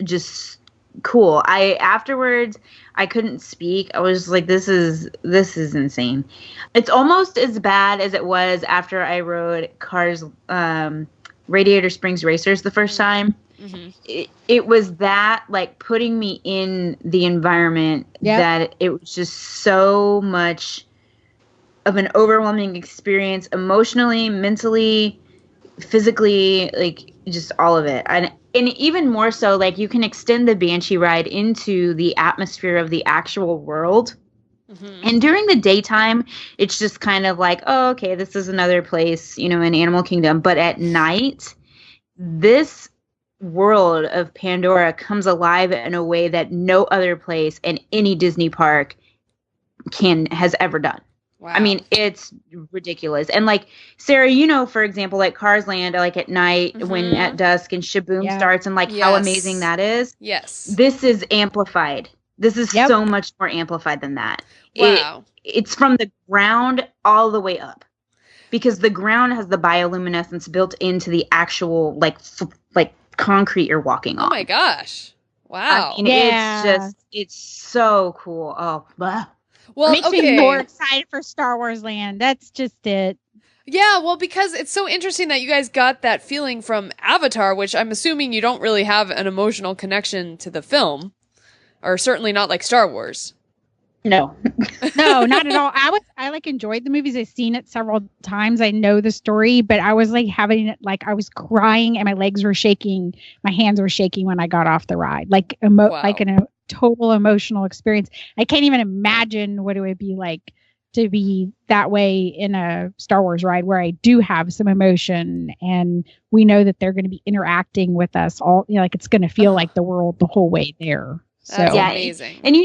just cool. Afterwards, I couldn't speak. I was like, this is insane. It's almost as bad as it was after I rode Cars Radiator Springs Racers the first time. Mm-hmm. It was that like putting me in the environment that it was just so much of an overwhelming experience emotionally, mentally, physically. Like just all of it. And even more so, like, you can extend the Banshee ride into the atmosphere of the actual world. Mm-hmm. And during the daytime, it's just kind of like, oh, okay, this is another place, in Animal Kingdom. But at night, this world of Pandora comes alive in a way that no other place in any Disney park has ever done. Wow. I mean, it's ridiculous. And like, Sarah, for example, like Cars Land, like at night when at dusk and Shaboom starts, and like how amazing that is. Yes. This is amplified. This is so much more amplified than that. Wow. It's from the ground all the way up, because the ground has the bioluminescence built into the actual like concrete you're walking on. Oh my gosh. Wow. I mean, it's so cool. Oh, blah. Well, it makes me more excited for Star Wars Land. That's just it. Yeah, well, because it's so interesting that you guys got that feeling from Avatar, which I'm assuming you don't really have an emotional connection to the film, or certainly not like Star Wars. No, no, not at all. I like enjoyed the movies. I've seen it several times. I know the story, but I was like I was crying and my legs were shaking. My hands were shaking when I got off the ride. Like like a total emotional experience. I can't even imagine what it would be like to be that way in a Star Wars ride where I do have some emotion, and we know that they're going to be interacting with us all. Like it's going to feel like the world the whole way there. So that's amazing. And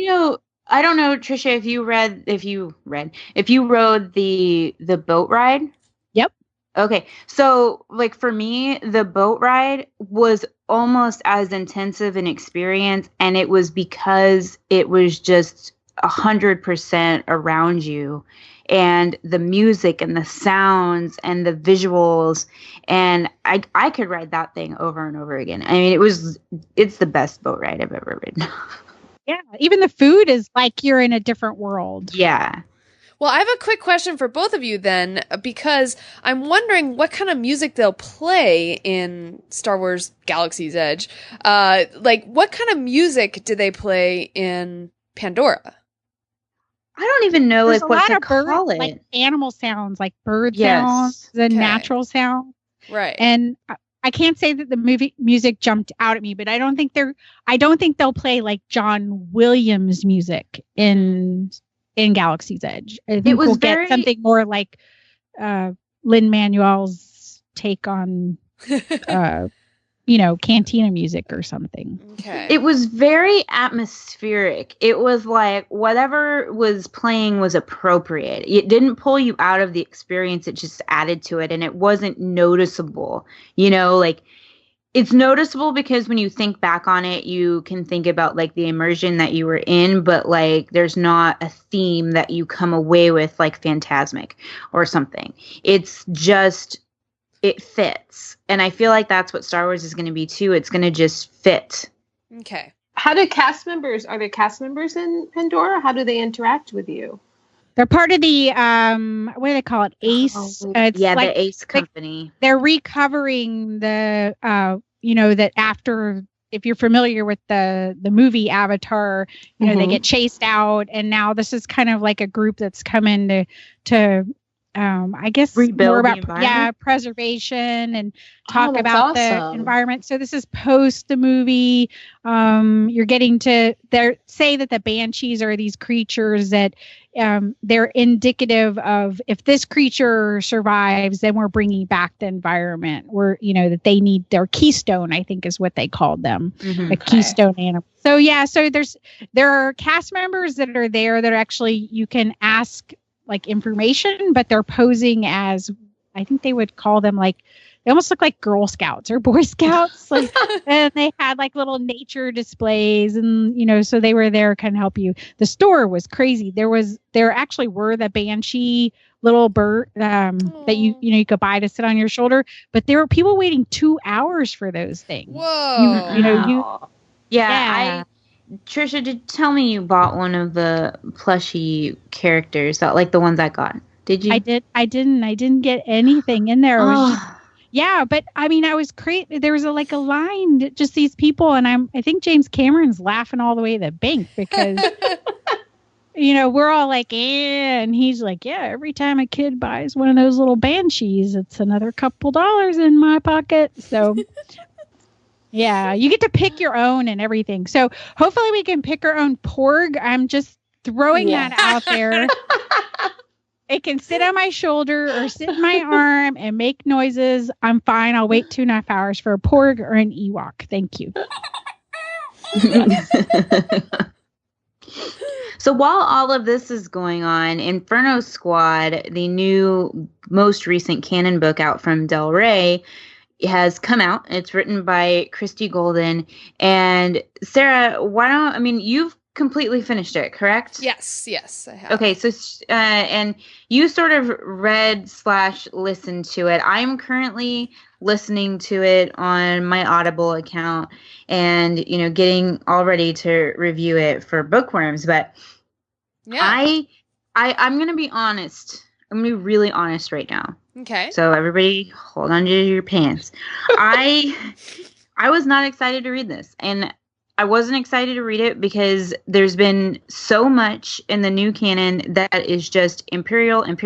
I don't know, Trisha, if you rode the boat ride. Yep. Okay. So like for me, the boat ride was almost as intensive an experience, and it was because it was just 100% around you, and the music and the sounds and the visuals, and I could ride that thing over and over again. I mean, it's the best boat ride I've ever ridden. Yeah, even the food is like you're in a different world. Yeah. Well, I have a quick question for both of you then, because I'm wondering what kind of music they'll play in Star Wars Galaxy's Edge. Like, what kind of music do they play in Pandora? I don't even know There's what to call bird, it. like animal sounds, like bird sounds, the natural sound. Right. And I can't say that the music jumped out at me, but I don't think they'll play like John Williams music in Galaxy's Edge. I think we'll get something more like Lin-Manuel's take on Cantina music or something. Okay. It was very atmospheric. It was like whatever was playing was appropriate. It didn't pull you out of the experience. It just added to it, and it wasn't noticeable. Like it's noticeable because when you think back on it, you can think about like the immersion that you were in, but like there's not a theme that you come away with like Fantasmic or something. It's just, it fits. And I feel like that's what Star Wars is going to be too. It's going to just fit. Okay. Are there cast members in Pandora? How do they interact with you? They're part of the what do they call it? ACE. The ACE company. They're recovering the that after, if you're familiar with the movie Avatar, they get chased out, and now this is kind of like a group that's come in to I guess rebuild more about preservation and talk about the environment. So this is post the movie. You're getting to say that the Banshees are these creatures that they're indicative of, if this creature survives, then we're bringing back the environment. That they need their keystone, I think is what they called them, a keystone animal. So there are cast members that are there that actually you can ask like information, but they're posing as, I think they would call them like, they almost look like Girl Scouts or Boy Scouts. Like, and they had like little nature displays, and so they were there kind of help you. The store was crazy. There actually were the Banshee little bird that you could buy to sit on your shoulder, but there were people waiting 2 hours for those things. Whoa. Trisha, tell me you bought one of the plushie characters, that like the ones I got. Did you? I didn't get anything in there. Yeah, but I mean, I was crazy. There was a line, just these people, and I think James Cameron's laughing all the way to the bank because we're all like, and he's like, yeah, every time a kid buys one of those little banshees, it's another couple dollars in my pocket. So yeah, you get to pick your own and everything. So hopefully we can pick our own Porg. I'm just throwing that out there. It can sit on my shoulder or sit in my arm and make noises. I'm fine. I'll wait 2.5 hours for a Porg or an Ewok. Thank you. So while all of this is going on, Inferno Squad, the new, most recent canon book out from Del Rey, has come out. It's written by Christy Golden. And Sarah, you've completely finished it, correct? Yes, I have. Okay, so and you sort of read/listened to it. I'm currently listening to it on my Audible account and getting all ready to review it for Bookworms. But yeah, I'm gonna be honest. I'm gonna be really honest right now. Okay. So everybody, hold on to your pants. I was not excited to read this, and I wasn't excited to read it because there's been so much in the new canon that is just Imperial, and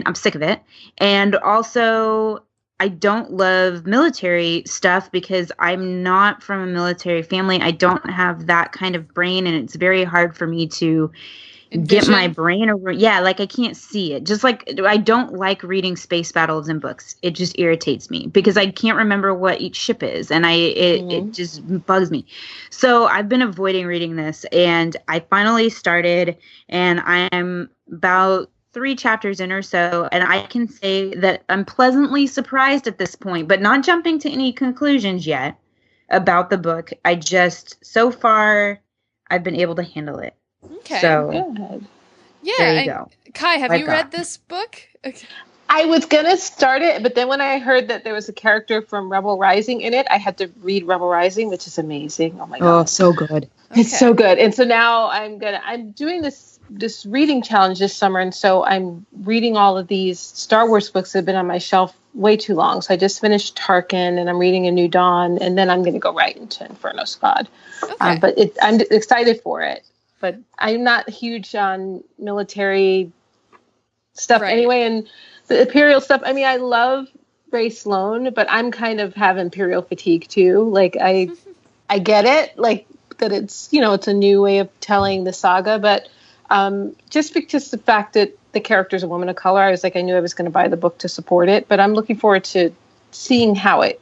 I'm sick of it. And also, I don't love military stuff because I'm not from a military family. I don't have that kind of brain, and it's very hard for me to get my brain over. Yeah, like I can't see it. Just like I don't like reading space battles in books. It just irritates me because I can't remember what each ship is, and it just bugs me. So I've been avoiding reading this, and I finally started, and I'm about 3 chapters in or so, and I can say that I'm pleasantly surprised at this point, but not jumping to any conclusions yet about the book. So far, I've been able to handle it. Okay. So, good. Yeah. There you go. Kai, have you read this book? Okay. I was going to start it, but then when I heard that there was a character from Rebel Rising in it, I had to read Rebel Rising, which is amazing. Oh my God. Oh, so good. It's so good. And so now I'm doing this reading challenge this summer. And so I'm reading all of these Star Wars books that have been on my shelf way too long. So I just finished Tarkin, and I'm reading A New Dawn, and then I'm going to go right into Inferno Squad. Okay. But I'm excited for it. But I'm not huge on military stuff anyway. And the Imperial stuff, I mean, I love Ray Sloan, but I'm kind of have Imperial fatigue too. Like I get it, like that it's, it's a new way of telling the saga. But just because the fact that the character's a woman of color, I was like, I knew I was going to buy the book to support it. But I'm looking forward to seeing how it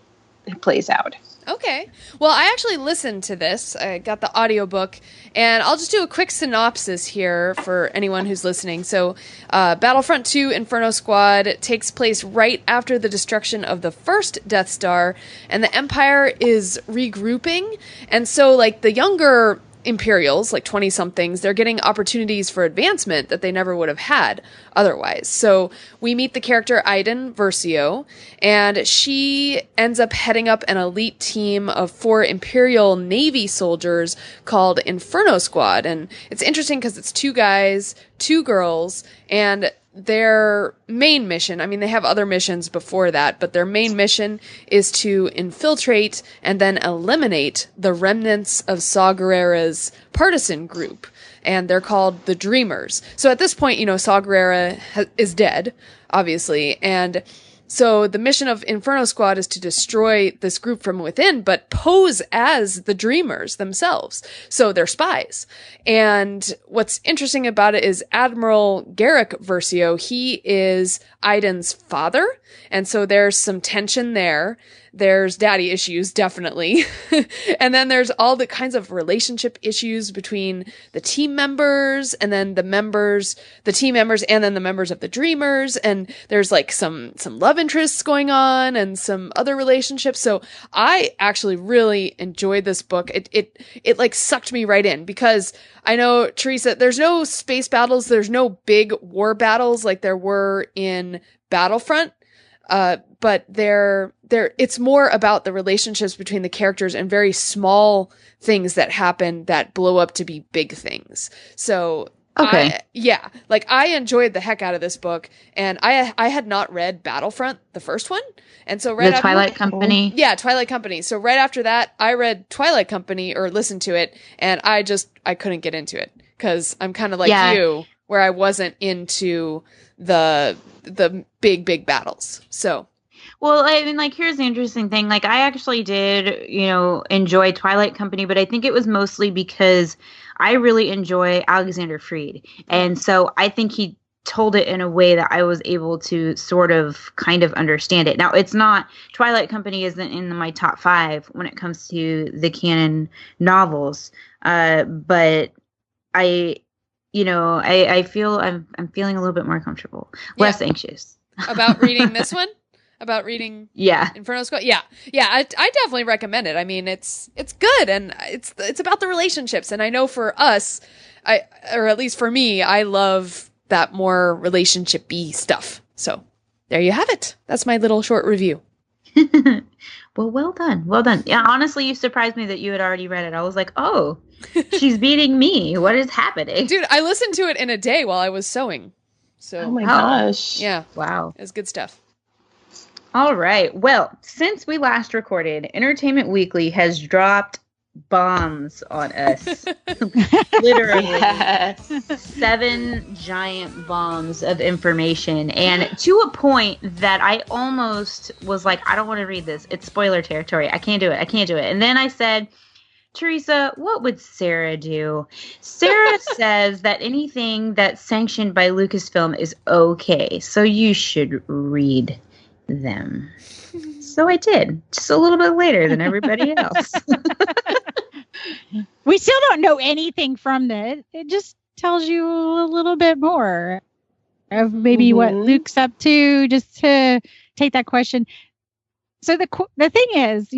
plays out. Okay. Well, I actually listened to this. I got the audiobook, and I'll just do a quick synopsis here for anyone who's listening. So, Battlefront 2 Inferno Squad takes place right after the destruction of the first Death Star, and the Empire is regrouping. And so, like, the younger Imperials, like 20-somethings, they're getting opportunities for advancement that they never would have had otherwise. So we meet the character Iden Versio, and she ends up heading up an elite team of 4 Imperial Navy soldiers called Inferno Squad. And it's interesting because it's 2 guys, 2 girls, and their main mission, I mean, they have other missions before that, but their main mission is to infiltrate and then eliminate the remnants of Saw Gerrera's partisan group. And they're called the Dreamers. So at this point, Saw Gerrera is dead, obviously. And so the mission of Inferno Squad is to destroy this group from within, but pose as the Dreamers themselves. So they're spies. And what's interesting about it is Admiral Garrick Versio, he is Iden's father. And so there's some tension there. There's daddy issues, definitely. And then there's all the kinds of relationship issues between the team members and then the team members and then the members of the Dreamers. And there's like some love interests going on and some other relationships. So I actually really enjoyed this book. It like sucked me right in because I know, Teresa, there's no space battles. There's no big war battles like there were in Battlefront. But it's more about the relationships between the characters and very small things that happen that blow up to be big things. So, okay. I enjoyed the heck out of this book, and I had not read Battlefront, the first one. And so right after Twilight Company. Yeah, Twilight Company. So right after that, I read Twilight Company or listened to it, and I couldn't get into it. because I'm kind of like you, where I wasn't into the big battles. So. Well, I mean, like, here's the interesting thing. Like, I actually did, enjoy Twilight Company, but I think it was mostly because I really enjoy Alexander Freed. And so I think he told it in a way that I was able to sort of kind of understand it. Now, it's not, Twilight Company isn't in my top 5 when it comes to the canon novels. But I feel I'm feeling a little bit more comfortable, less anxious. About reading this one? About reading Inferno Squad? Yeah. I definitely recommend it. I mean, it's good, and it's about the relationships. And I know for us, or at least for me, I love that more relationship-y stuff. So there you have it. That's my little short review. Well done. Yeah, honestly, you surprised me that you had already read it. I was like, oh, she's beating me. What is happening? Dude, I listened to it in a day while I was sewing. So, oh my gosh. Yeah. Wow. It's good stuff. All right. Well, since we last recorded, Entertainment Weekly has dropped bombs on us. Literally 7 giant bombs of information, and to a point that I almost was like, I don't want to read this. It's spoiler territory. I can't do it. And then I said, Teresa, what would Sarah do? Sarah says that anything that's sanctioned by Lucasfilm is okay, so you should read them. So I did, just a little bit later than everybody else. We still don't know anything from this. It just tells you a little bit more of maybe what Luke's up to, just to take that question. So the thing is,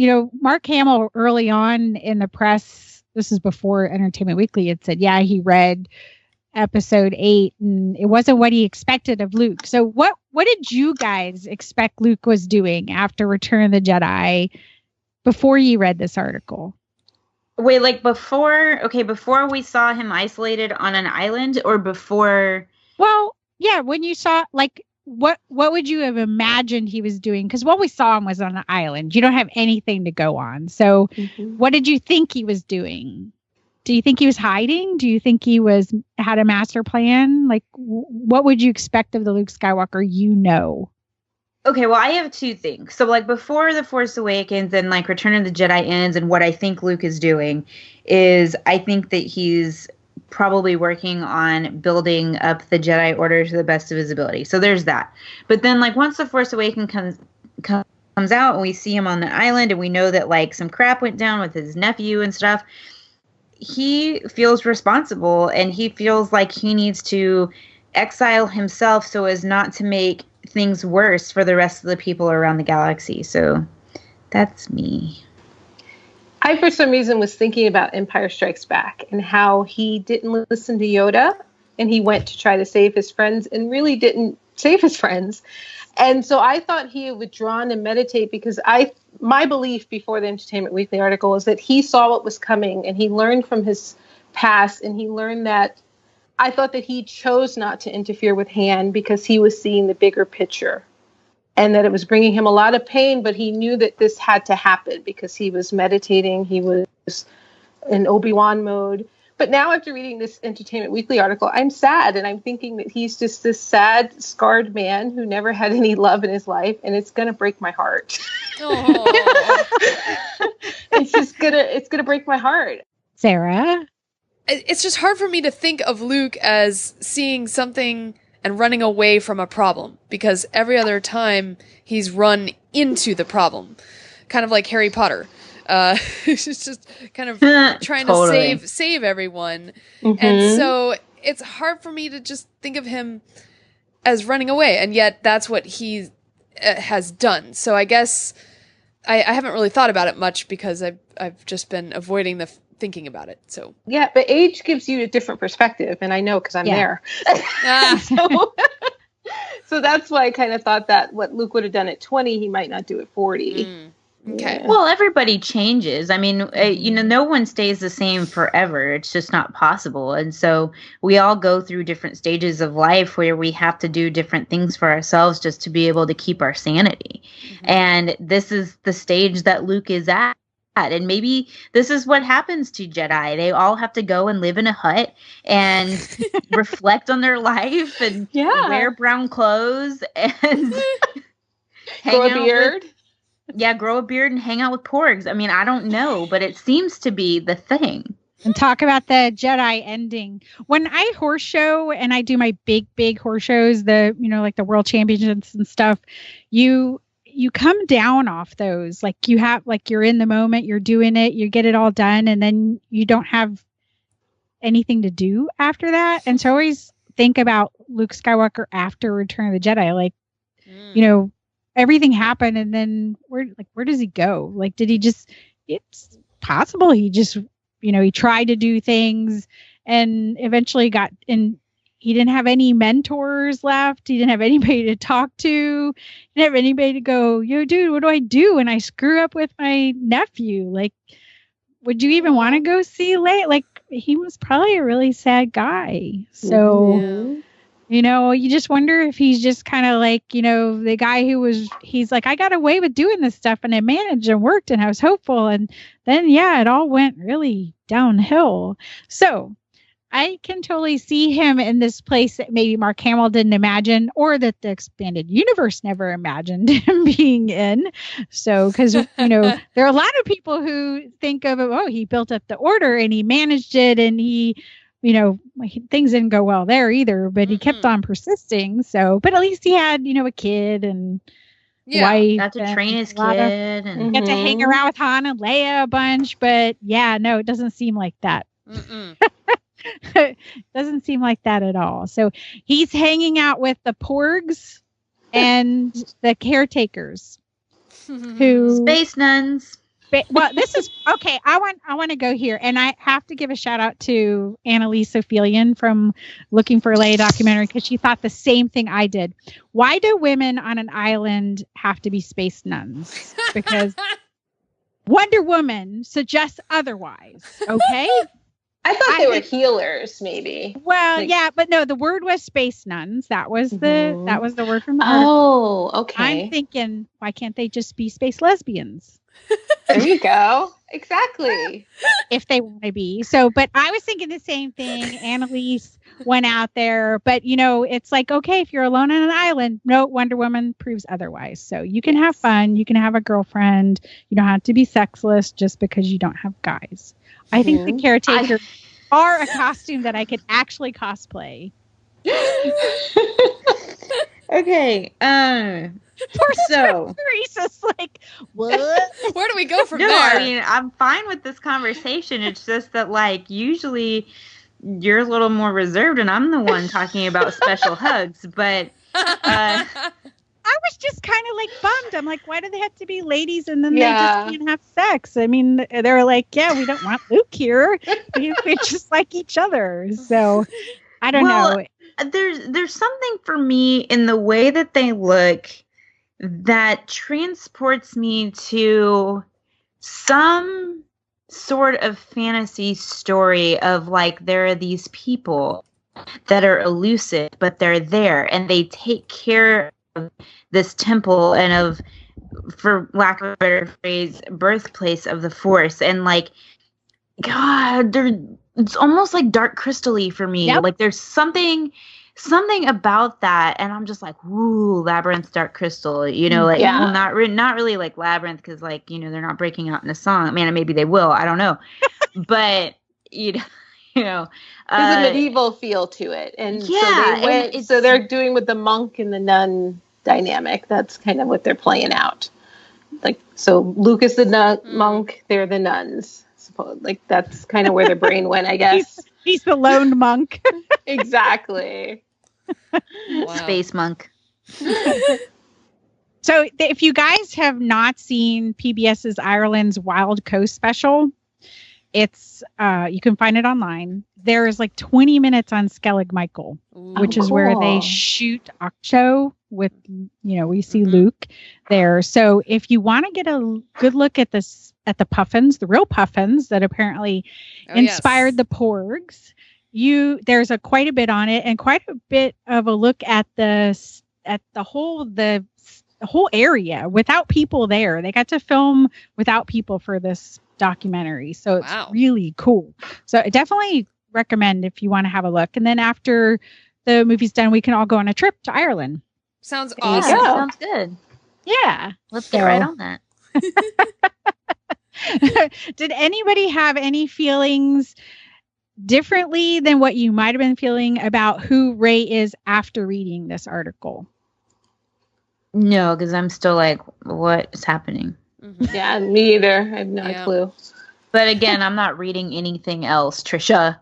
Mark Hamill early on in the press, this is before Entertainment Weekly, had said, he read episode 8 and it wasn't what he expected of Luke. So what did you guys expect Luke was doing after Return of the Jedi before you read this article? Wait, like before we saw him isolated on an island, or before? Well, yeah, when you saw, like, what would you have imagined he was doing? Because what we saw him was on an island. You don't have anything to go on. So what did you think he was doing? Do you think he was hiding? Do you think he had a master plan? Like, what would you expect of the Luke Skywalker? Okay, well, I have 2 things. So, like, before The Force Awakens and, like, Return of the Jedi ends, and what I think Luke is doing is I think that he's probably working on building up the Jedi Order to the best of his ability. So there's that. But then, like, once The Force Awakens comes out and we see him on the island and we know that, like, some crap went down with his nephew and stuff, he feels responsible and he feels like he needs to exile himself so as not to make things worse for the rest of the people around the galaxy. So that's me. I, for some reason, was thinking about Empire Strikes Back and how he didn't listen to Yoda and he went to try to save his friends and really didn't save his friends. And so I thought he had withdrawn and meditate, because my belief before the Entertainment Weekly article was that he saw what was coming and he learned from his past, and he learned that I thought that he chose not to interfere with Han because he was seeing the bigger picture and that it was bringing him a lot of pain, but he knew that this had to happen because he was meditating. He was in Obi-Wan mode. But now after reading this Entertainment Weekly article, I'm sad, and I'm thinking that he's just this sad, scarred man who never had any love in his life, and it's going to break my heart. It's going to break my heart. Sarah? It's just hard for me to think of Luke as seeing something and running away from a problem, because every other time he's run into the problem, kind of like Harry Potter. He's just kind of trying to save everyone. And so it's hard for me to just think of him as running away, and yet that's what he has done. So I guess I haven't really thought about it much because I've just been avoiding thinking about it. So yeah, but age gives you a different perspective, and I know because I'm there. So that's why I kind of thought that what Luke would have done at 20, he might not do at 40. Okay. Yeah. Well, everybody changes. I mean, no one stays the same forever. It's just not possible. And so we all go through different stages of life where we have to do different things for ourselves just to be able to keep our sanity. And this is the stage that Luke is at. And maybe this is what happens to Jedi. They all have to go and live in a hut and reflect on their life and wear brown clothes and grow a beard. Grow a beard and hang out with porgs. I mean, I don't know, but it seems to be the thing. And talk about the Jedi ending. When I horse show and I do my big horse shows, the like the world championships and stuff, you come down off those. Like you have, like you're in the moment, you're doing it, you get it all done, and then you don't have anything to do after that. And so I always think about Luke Skywalker after Return of the Jedi. Like, everything happened, and then where does he go? Like, did he just? It's possible he just, he tried to do things and eventually got in. He didn't have any mentors left. He didn't have anybody to talk to. He didn't have anybody to go, yo, dude, what do I do when I screw up with my nephew? Like, would you even want to go see Leia? Like, he was probably a really sad guy. So, you just wonder if he's just kind of like, the guy he's like, I got away with doing this stuff and it managed and worked and I was hopeful. And then, it all went really downhill. So I can totally see him in this place that maybe Mark Hamill didn't imagine, or that the expanded universe never imagined him being in. So, because, there are a lot of people who think of, he built up the order and he managed it and he, things didn't go well there either, but he kept on persisting. So, but at least he had, a kid and wife. Got to train his kid. And got to hang around with Han and Leia a bunch. But it doesn't seem like that. Doesn't seem like that at all. So he's hanging out with the porgs and the caretakers, who space nuns. Well, this is okay. I want to go here, and I have to give a shout out to Annalise Ophelian from Looking for a Leia documentary, because she thought the same thing I did. Why do women on an island have to be space nuns? Because Wonder Woman suggests otherwise. Okay. I thought they were healers, maybe. Well, but no, the word was space nuns. That was the word from the article. Oh, okay. I'm thinking, why can't they just be space lesbians? There you go. Exactly. If they want to be. So, but I was thinking the same thing. Annalise went out there, but it's like, okay, if you're alone on an island, no, Wonder Woman proves otherwise. So you can have fun. You can have a girlfriend. You don't have to be sexless just because you don't have guys. I think the caretakers are a costume that I could actually cosplay. Okay. Teresa's like, what? Where do we go from there? I mean, I'm fine with this conversation. It's just that, like, usually you're a little more reserved and I'm the one talking about special hugs. But I was just kind of like bummed. I'm like, why do they have to be ladies and then they just can't have sex? I mean, they're like, we don't want Luke here. We just like each other. So I don't know. There's something for me in the way that they look that transports me to some sort of fantasy story of, like, there are these people that are elusive, but they're there and they take care of this temple and of, for lack of a better phrase, birthplace of the Force. And, like, God, it's almost like Dark Crystal-y for me. Yep. Like, there's something about that, and I'm just like, woo, Labyrinth, Dark Crystal, like, well, not really like Labyrinth, because, like, they're not breaking out in a song. Man, maybe they will, I don't know. But there's a medieval feel to it, and so they're doing with the monk and the nun dynamic. That's kind of what they're playing out. Like, so Luke is the monk, they're the nuns. Like, that's kind of where their brain went, I guess. He's the lone monk. Exactly. Wow. Space monk. So if you guys have not seen PBS's Ireland's Wild Coast special, it's you can find it online. There's like 20 minutes on Skellig Michael, which is where they shoot Octo with, we see Luke there. So if you want to get a good look at this, at the puffins, the real puffins that apparently inspired the porgs, there's quite a bit on it, and quite a bit of a look at the whole area without people there. They got to film without people for this documentary. So it's really cool. So I definitely recommend if you want to have a look. And then after the movie's done, we can all go on a trip to Ireland. Sounds awesome. awesome. Sounds good. Yeah. Let's get right on that. Did anybody have any feelings differently than what you might have been feeling about who Rey is after reading this article? No, because I'm still like, what is happening? Yeah, me either. I have no clue. But again, I'm not reading anything else, Trisha.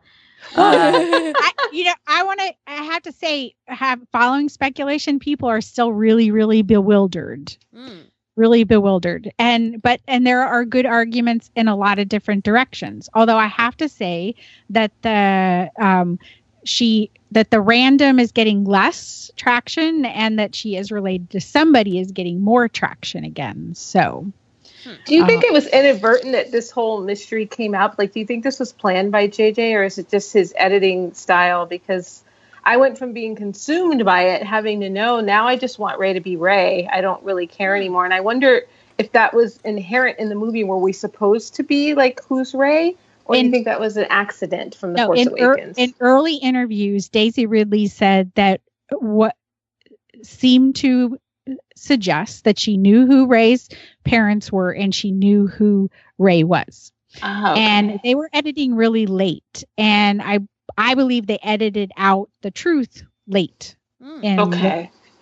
I have to say, following speculation, people are still really, really bewildered. Really bewildered. And there are good arguments in a lot of different directions. Although I have to say that the random is getting less traction and that she is related to somebody is getting more traction again. So do you think it was inadvertent that this whole mystery came out? Like, do you think this was planned by JJ, or is it just his editing style? Because I went from being consumed by it, having to know, now I just want Rey to be Rey. I don't really care anymore. And I wonder if that was inherent in the movie. Were we supposed to be like, who's Rey? Or do you think that was an accident from The Force Awakens? In early interviews, Daisy Ridley said that what seemed to suggest that she knew who Rey's parents were and she knew who Rey was. And they were editing really late. And I believe they edited out the truth late.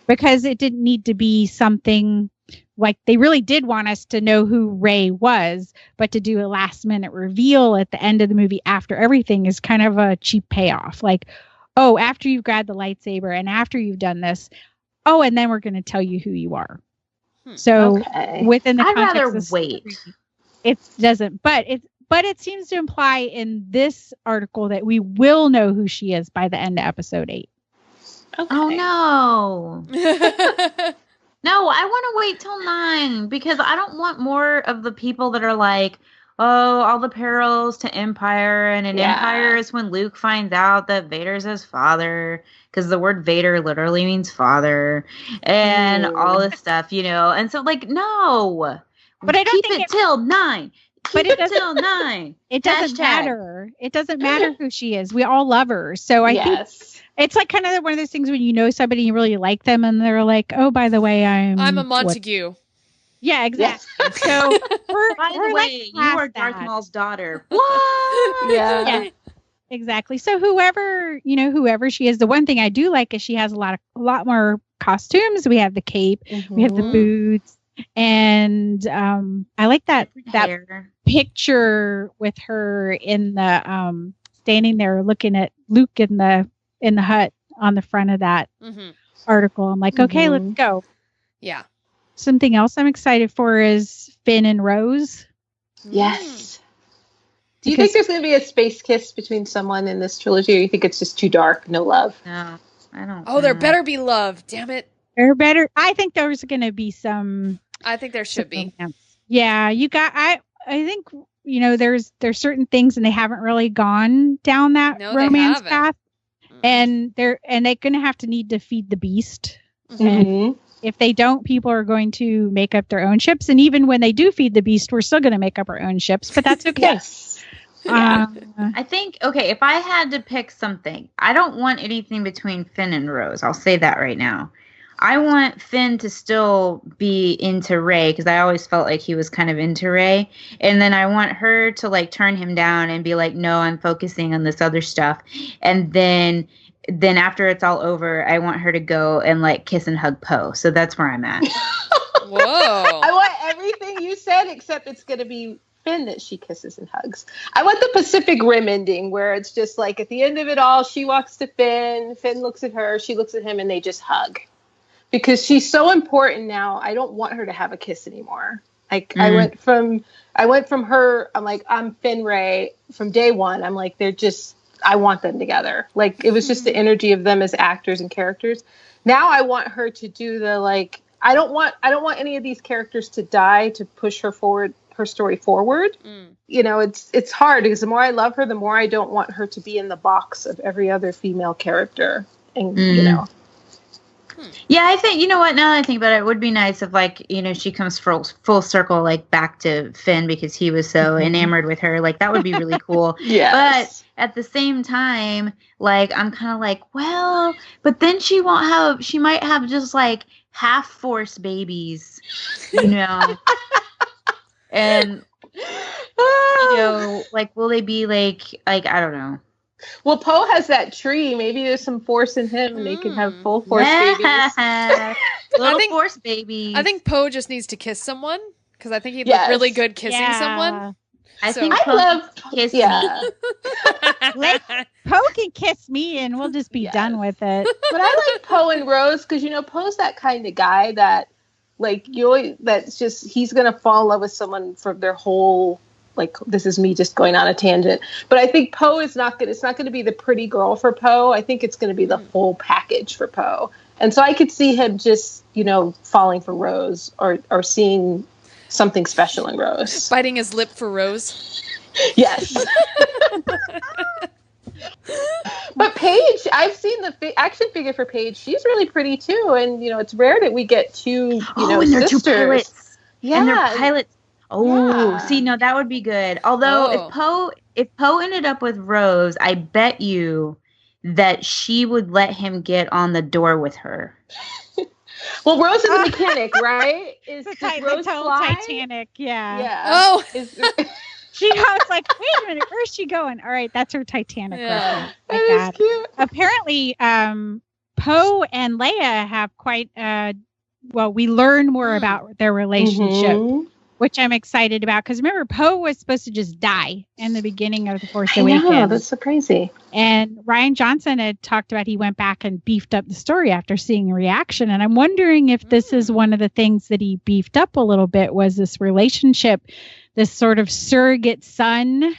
Because it didn't need to be something like they really did want us to know who Rey was, but to do a last minute reveal at the end of the movie after everything is kind of a cheap payoff. Like, oh, after you've grabbed the lightsaber and after you've done this, oh, and then we're going to tell you who you are. So within the context, I'd rather wait. It doesn't, but it seems to imply in this article that we will know who she is by the end of episode 8. Oh no. No, I want to wait till 9 because I don't want more of the people that are like, oh, all the parallels to Empire, and in Empire is when Luke finds out that Vader's his father, because the word Vader literally means father, and all this stuff, and so like, no, but I don't think it till 9. But it doesn't till 9. It doesn't matter. It doesn't matter who she is. We all love her. So I think it's like kind of one of those things when you know somebody, you really like them, and they're like, oh, by the way, I'm a Montague. Yeah, exactly. Yes. So by the way, you are Darth Maul's daughter. What? Yeah. Exactly. So whoever she is, the one thing I do like is she has a lot more costumes. We have the cape, we have the boots, and I like that picture with her in the standing there looking at Luke in the hut on the front of that article. I'm like, okay, let's go. Yeah. Something else I'm excited for is Finn and Rose. Yes. Do you think there's going to be a space kiss between someone in this trilogy, or you think it's just too dark, no love? No, I don't. Oh, there better be love. Damn it. There better. I think there's going to be some. I think there should be. Yeah, you got. I think there's certain things, and they haven't really gone down that romance path, and they're going to have to need to feed the beast. And if they don't, people are going to make up their own ships. And even when they do feed the beast, we're still going to make up our own ships, but that's okay. I think, if I had to pick something, I don't want anything between Finn and Rose. I'll say that right now. I want Finn to still be into Rey, because I always felt like he was kind of into Rey. And then I want her to like turn him down and be like, no, I'm focusing on this other stuff. And then after it's all over, I want her to go and like kiss and hug Poe. So that's where I'm at. Whoa. I want everything you said, except it's going to be Finn that she kisses and hugs. I want the Pacific Rim ending where it's just like at the end of it all, she walks to Finn looks at her, she looks at him, and they just hug. Because she's so important now. I don't want her to have a kiss anymore. Like I went from her, I'm like, I'm Finn Rey from day one. I'm like, I want them together. Like it was just the energy of them as actors and characters. Now I want her to do the like. I don't want any of these characters to die to push her story forward. It's hard because the more I love her, the more I don't want her to be in the box of every other female character. And Yeah, I think, you know what, now that I think about it, it would be nice if, like, you know, she comes full circle, like, back to Finn because he was so enamored with her. Like, that would be really cool. Yes. But at the same time, like, I'm kind of like, well, but then she might have just, like, half-force babies, you know? And, you know, like, will they be, like, I don't know. Well, Poe has that tree. Maybe there's some force in him, and they can have full force babies. Little force babies. I think Poe just needs to kiss someone because I think he'd look really good kissing someone. I think I love kiss me. Poe can kiss me, and we'll just be done with it. But I like Poe and Rose because, you know, Poe's that kind of guy that, like, that's just, he's gonna fall in love with someone for their whole. Like, this is me just going on a tangent. But I think Poe is it's not going to be the pretty girl for Poe. I think it's going to be the whole package for Poe. And so I could see him just, you know, falling for Rose or seeing something special in Rose. Biting his lip for Rose. Yes. But Paige, I've seen the action figure for Paige. She's really pretty too. And, you know, it's rare that we get two, and they're sisters. two pilots. Yeah. And they're pilots. Oh, see, no, that would be good. Although if Poe ended up with Rose, I bet you that she would let him get on the door with her. Well, Rose is a mechanic, right? Does Rose fly? Titanic, yeah. Yeah. Oh. She was like, wait a minute, where's she going? All right, that's her Titanic reference. That is cute. Apparently, Poe and Leia have quite, we learn more about their relationship, which I'm excited about. Because remember, Poe was supposed to just die in the beginning of The Force Awakens. I know, that's so crazy. And Rian Johnson had talked about he went back and beefed up the story after seeing the reaction. And I'm wondering if this is one of the things that he beefed up a little bit, was this relationship, this sort of surrogate son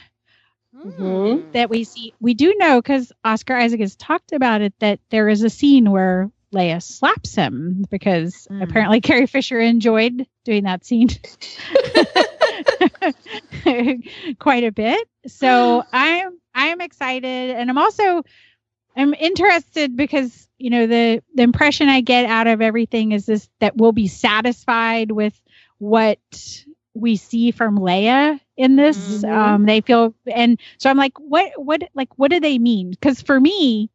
that we see. We do know, because Oscar Isaac has talked about it, that there is a scene where Leia slaps him, because apparently Carrie Fisher enjoyed doing that scene quite a bit. So I'm excited, and I'm interested because, you know, the impression I get out of everything is this, that we'll be satisfied with what we see from Leia in this. They feel, and so I'm like, what do they mean? Because for me,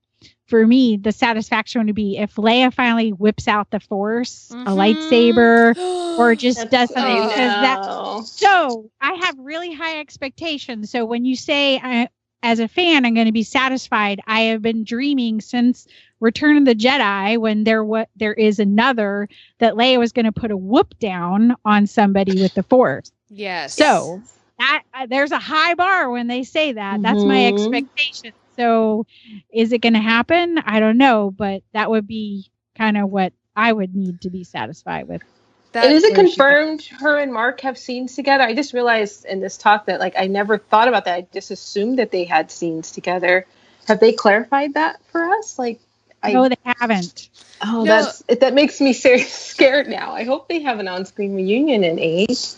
the satisfaction would be if Leia finally whips out the Force, a lightsaber, or just does something. So I have really high expectations. So when you say, as a fan, I'm going to be satisfied, I have been dreaming since Return of the Jedi, when there is another, that Leia was going to put a whoop down on somebody with the Force. Yes. So that there's a high bar when they say that. That's my expectation. So is it going to happen? I don't know, but that would be kind of what I would need to be satisfied with. And is it confirmed her and Mark have scenes together? I just realized in this talk that, like, I never thought about that. I just assumed that they had scenes together. Have they clarified that for us? No, they haven't. Oh, no. That makes me scared now. I hope they have an on-screen reunion in 8.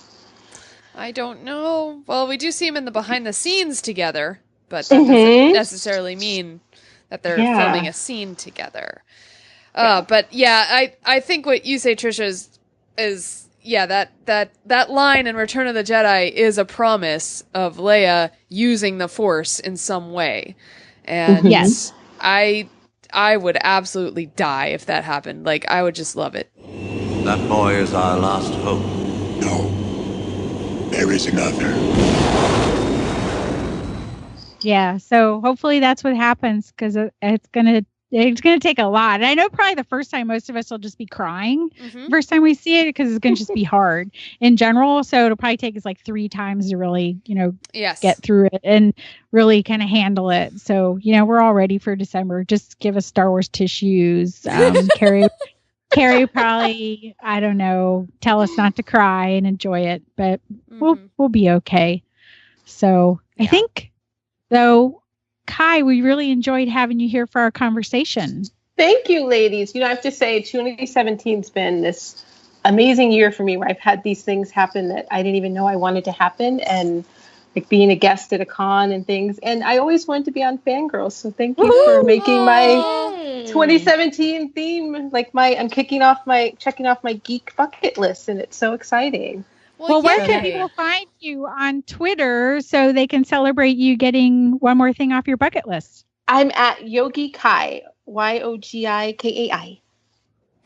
I don't know. Well, we do see them in the behind the scenes together, but that doesn't necessarily mean that they're filming a scene together. But yeah, I think what you say, Trisha, is that line in Return of the Jedi is a promise of Leia using the Force in some way. And yes, I would absolutely die if that happened. Like, I would just love it. That boy is our last hope. No. There is another. Yeah, so hopefully that's what happens, because it's gonna take a lot. And I know probably the first time most of us will just be crying first time we see it, because it's gonna just be hard in general. So it'll probably take us like 3 times to really, get through it and really kind of handle it. So, we're all ready for December. Just give us Star Wars tissues. Carrie probably, I don't know, tell us not to cry and enjoy it, but we'll be okay. So I think, though, Kai, we really enjoyed having you here for our conversation. Thank you, ladies. I have to say, 2017's been this amazing year for me, where I've had these things happen that I didn't even know I wanted to happen. And like being a guest at a con and things. And I always wanted to be on Fangirls. So thank you for making my 2017 theme. Like I'm checking off my geek bucket list, and it's so exciting. Well, where can people find you on Twitter so they can celebrate you getting one more thing off your bucket list? I'm at Yogi Kai, YOGIKAI.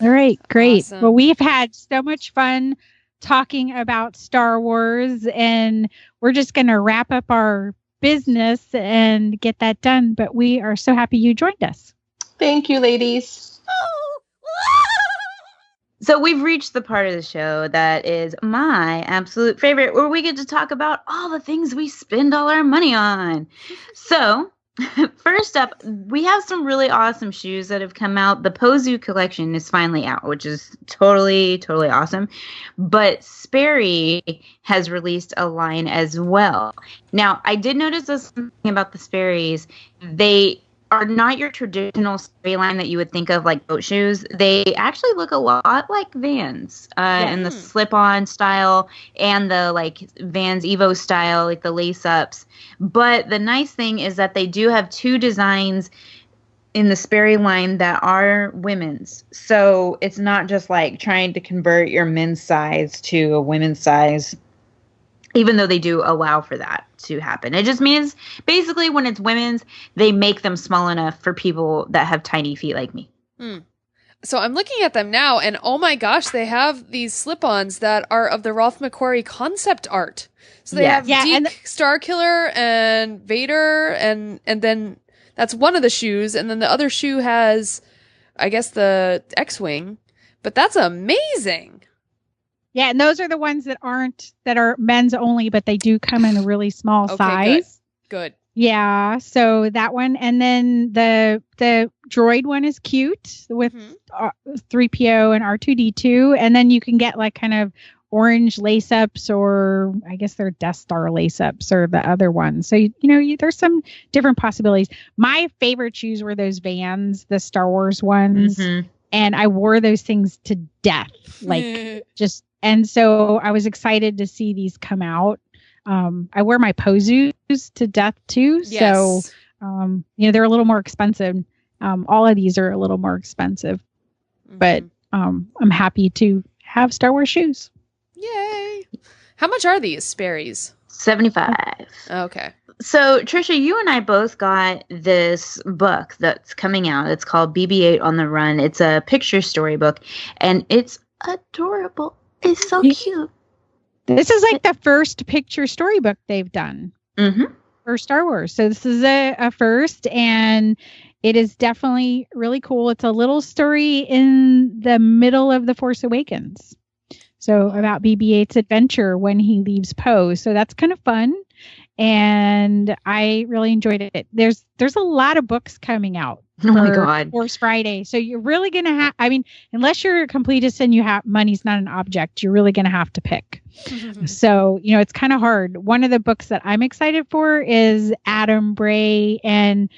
All right, great. Awesome. Well, we've had so much fun talking about Star Wars, and we're just going to wrap up our business and get that done. But we are so happy you joined us. Thank you, ladies. So we've reached the part of the show that is my absolute favorite, where we get to talk about all the things we spend all our money on. So first up, we have some really awesome shoes that have come out. The Pozu collection is finally out, which is totally, totally awesome. But Sperry has released a line as well. Now, I did notice something about the Sperry's. They are not your traditional Sperry line that you would think of like boat shoes. They actually look a lot like Vans in the slip-on style and the like Vans Evo style, like the lace-ups. But the nice thing is that they do have two designs in the Sperry line that are women's. So it's not just like trying to convert your men's size to a women's size, even though they do allow for that to happen. It just means basically when it's women's, they make them small enough for people that have tiny feet like me. So I'm looking at them now, and oh my gosh, they have these slip-ons that are of the Ralph McQuarrie concept art. So they have Deke, Starkiller, and Vader, and then that's one of the shoes, and then the other shoe has, I guess, the X-Wing. But that's amazing. Yeah, and those are the ones that are men's only, but they do come in a really small size. Good. Yeah, so that one, and then the droid one is cute with 3PO and R2D2, and then you can get like kind of orange lace-ups, or I guess they're Death Star lace-ups, or the other ones. So there's some different possibilities. My favorite shoes were those Vans, the Star Wars ones, and I wore those things to death, like just. And so I was excited to see these come out. I wear my Pozus to death too. Yes. So, they're a little more expensive. All of these are a little more expensive, but I'm happy to have Star Wars shoes. Yay. How much are these Sperry's? $75. Okay. So, Trisha, you and I both got this book that's coming out. It's called BB-8 on the Run. It's a picture storybook, and it's adorable. It's so cute. This is like the first picture storybook they've done for Star Wars. So this is a first, and it is definitely really cool. It's a little story in the middle of The Force Awakens. So about BB-8's adventure when he leaves Poe. So that's kind of fun. And I really enjoyed it. There's a lot of books coming out. Oh my God. Force Friday. So you're really going to have, unless you're a completist and you have money's not an object, you're really going to have to pick. So, it's kind of hard. One of the books that I'm excited for is Adam Bray and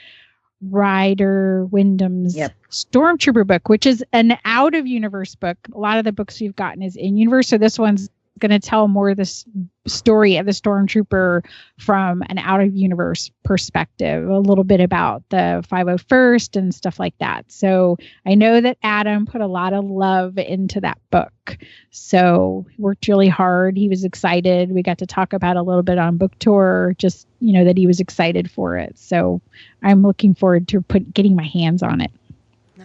Ryder Wyndham's Stormtrooper book, which is an out of universe book. A lot of the books we've gotten is in universe. So this one's going to tell more of this story of the Stormtrooper from an out of universe perspective, a little bit about the 501st and stuff like that. So I know that Adam put a lot of love into that book. So he worked really hard. He was excited. We got to talk about a little bit on book tour, just, that he was excited for it. So I'm looking forward to getting my hands on it.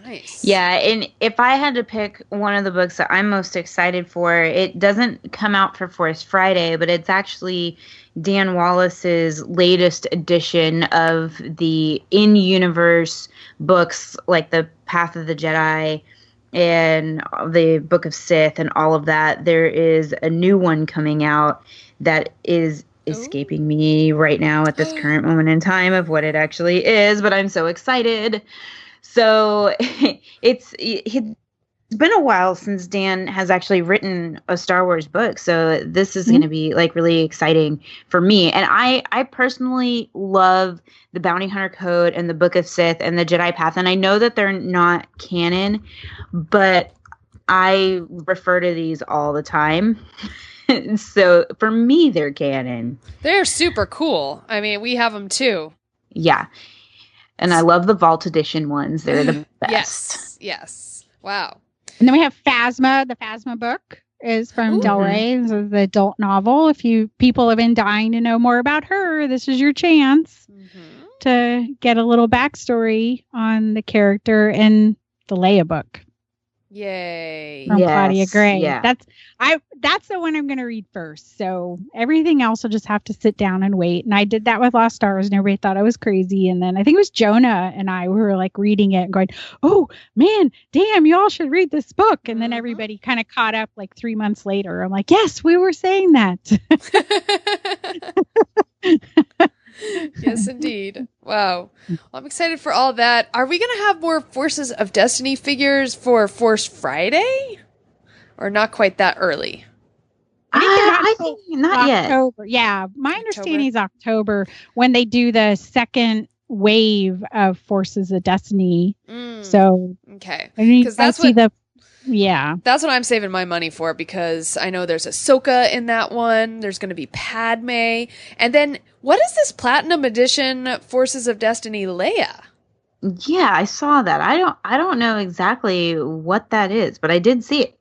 Nice. Yeah, and if I had to pick one of the books that I'm most excited for, it doesn't come out for Force Friday, but it's actually Dan Wallace's latest edition of the in-universe books, like the Path of the Jedi and the Book of Sith and all of that. There is a new one coming out that is escaping me right now at this current moment in time of what it actually is, but I'm so excited. So it's been a while since Dan has actually written a Star Wars book. So this is going to be like really exciting for me. And I personally love the Bounty Hunter Code and the Book of Sith and the Jedi Path. And I know that they're not canon, but I refer to these all the time. So for me, they're canon. They're super cool. I mean, we have them too. Yeah. And I love the Vault Edition ones. They're the best. Yes. Wow. And then we have Phasma. The Phasma book is from Del Rey. This is the adult novel. If people have been dying to know more about her, this is your chance to get a little backstory on the character in the Leia book. Yay. From Claudia Gray. Yeah. That's the one I'm going to read first. So everything else will just have to sit down and wait. And I did that with Lost Stars and everybody thought I was crazy. And then I think it was Jonah and I were like reading it and going, oh man, damn, you all should read this book. And then everybody kind of caught up like 3 months later. I'm like, yes, we were saying that. Yes, indeed. Wow. Well, I'm excited for all that. Are we going to have more Forces of Destiny figures for Force Friday? Or not quite that early? I think not October. yet. Yeah, my understanding is October when they do the second wave of Forces of Destiny. So okay, because that's what that's what I'm saving my money for, because I know there's Ahsoka in that one. There's going to be Padme, and then what is this Platinum Edition Forces of Destiny Leia? Yeah, I saw that. I don't know exactly what that is, but I did see it.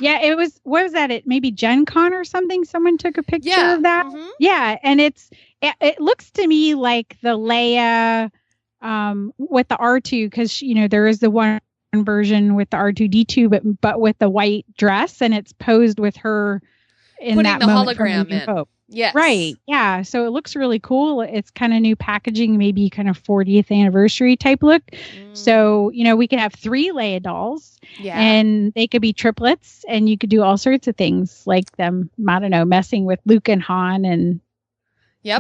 Yeah, it was. What was that? It maybe Gen Con or something. Someone took a picture of that. Yeah, and it looks to me like the Leia with the R2, because there is the one version with the R2D2, but with the white dress, and it's posed with her in putting that the moment hologram from New in. Hope. Yes. Right. Yeah. So it looks really cool. It's kind of new packaging, maybe kind of 40th anniversary type look. So, we could have 3 Leia dolls and they could be triplets, and you could do all sorts of things like them, I don't know, messing with Luke and Han and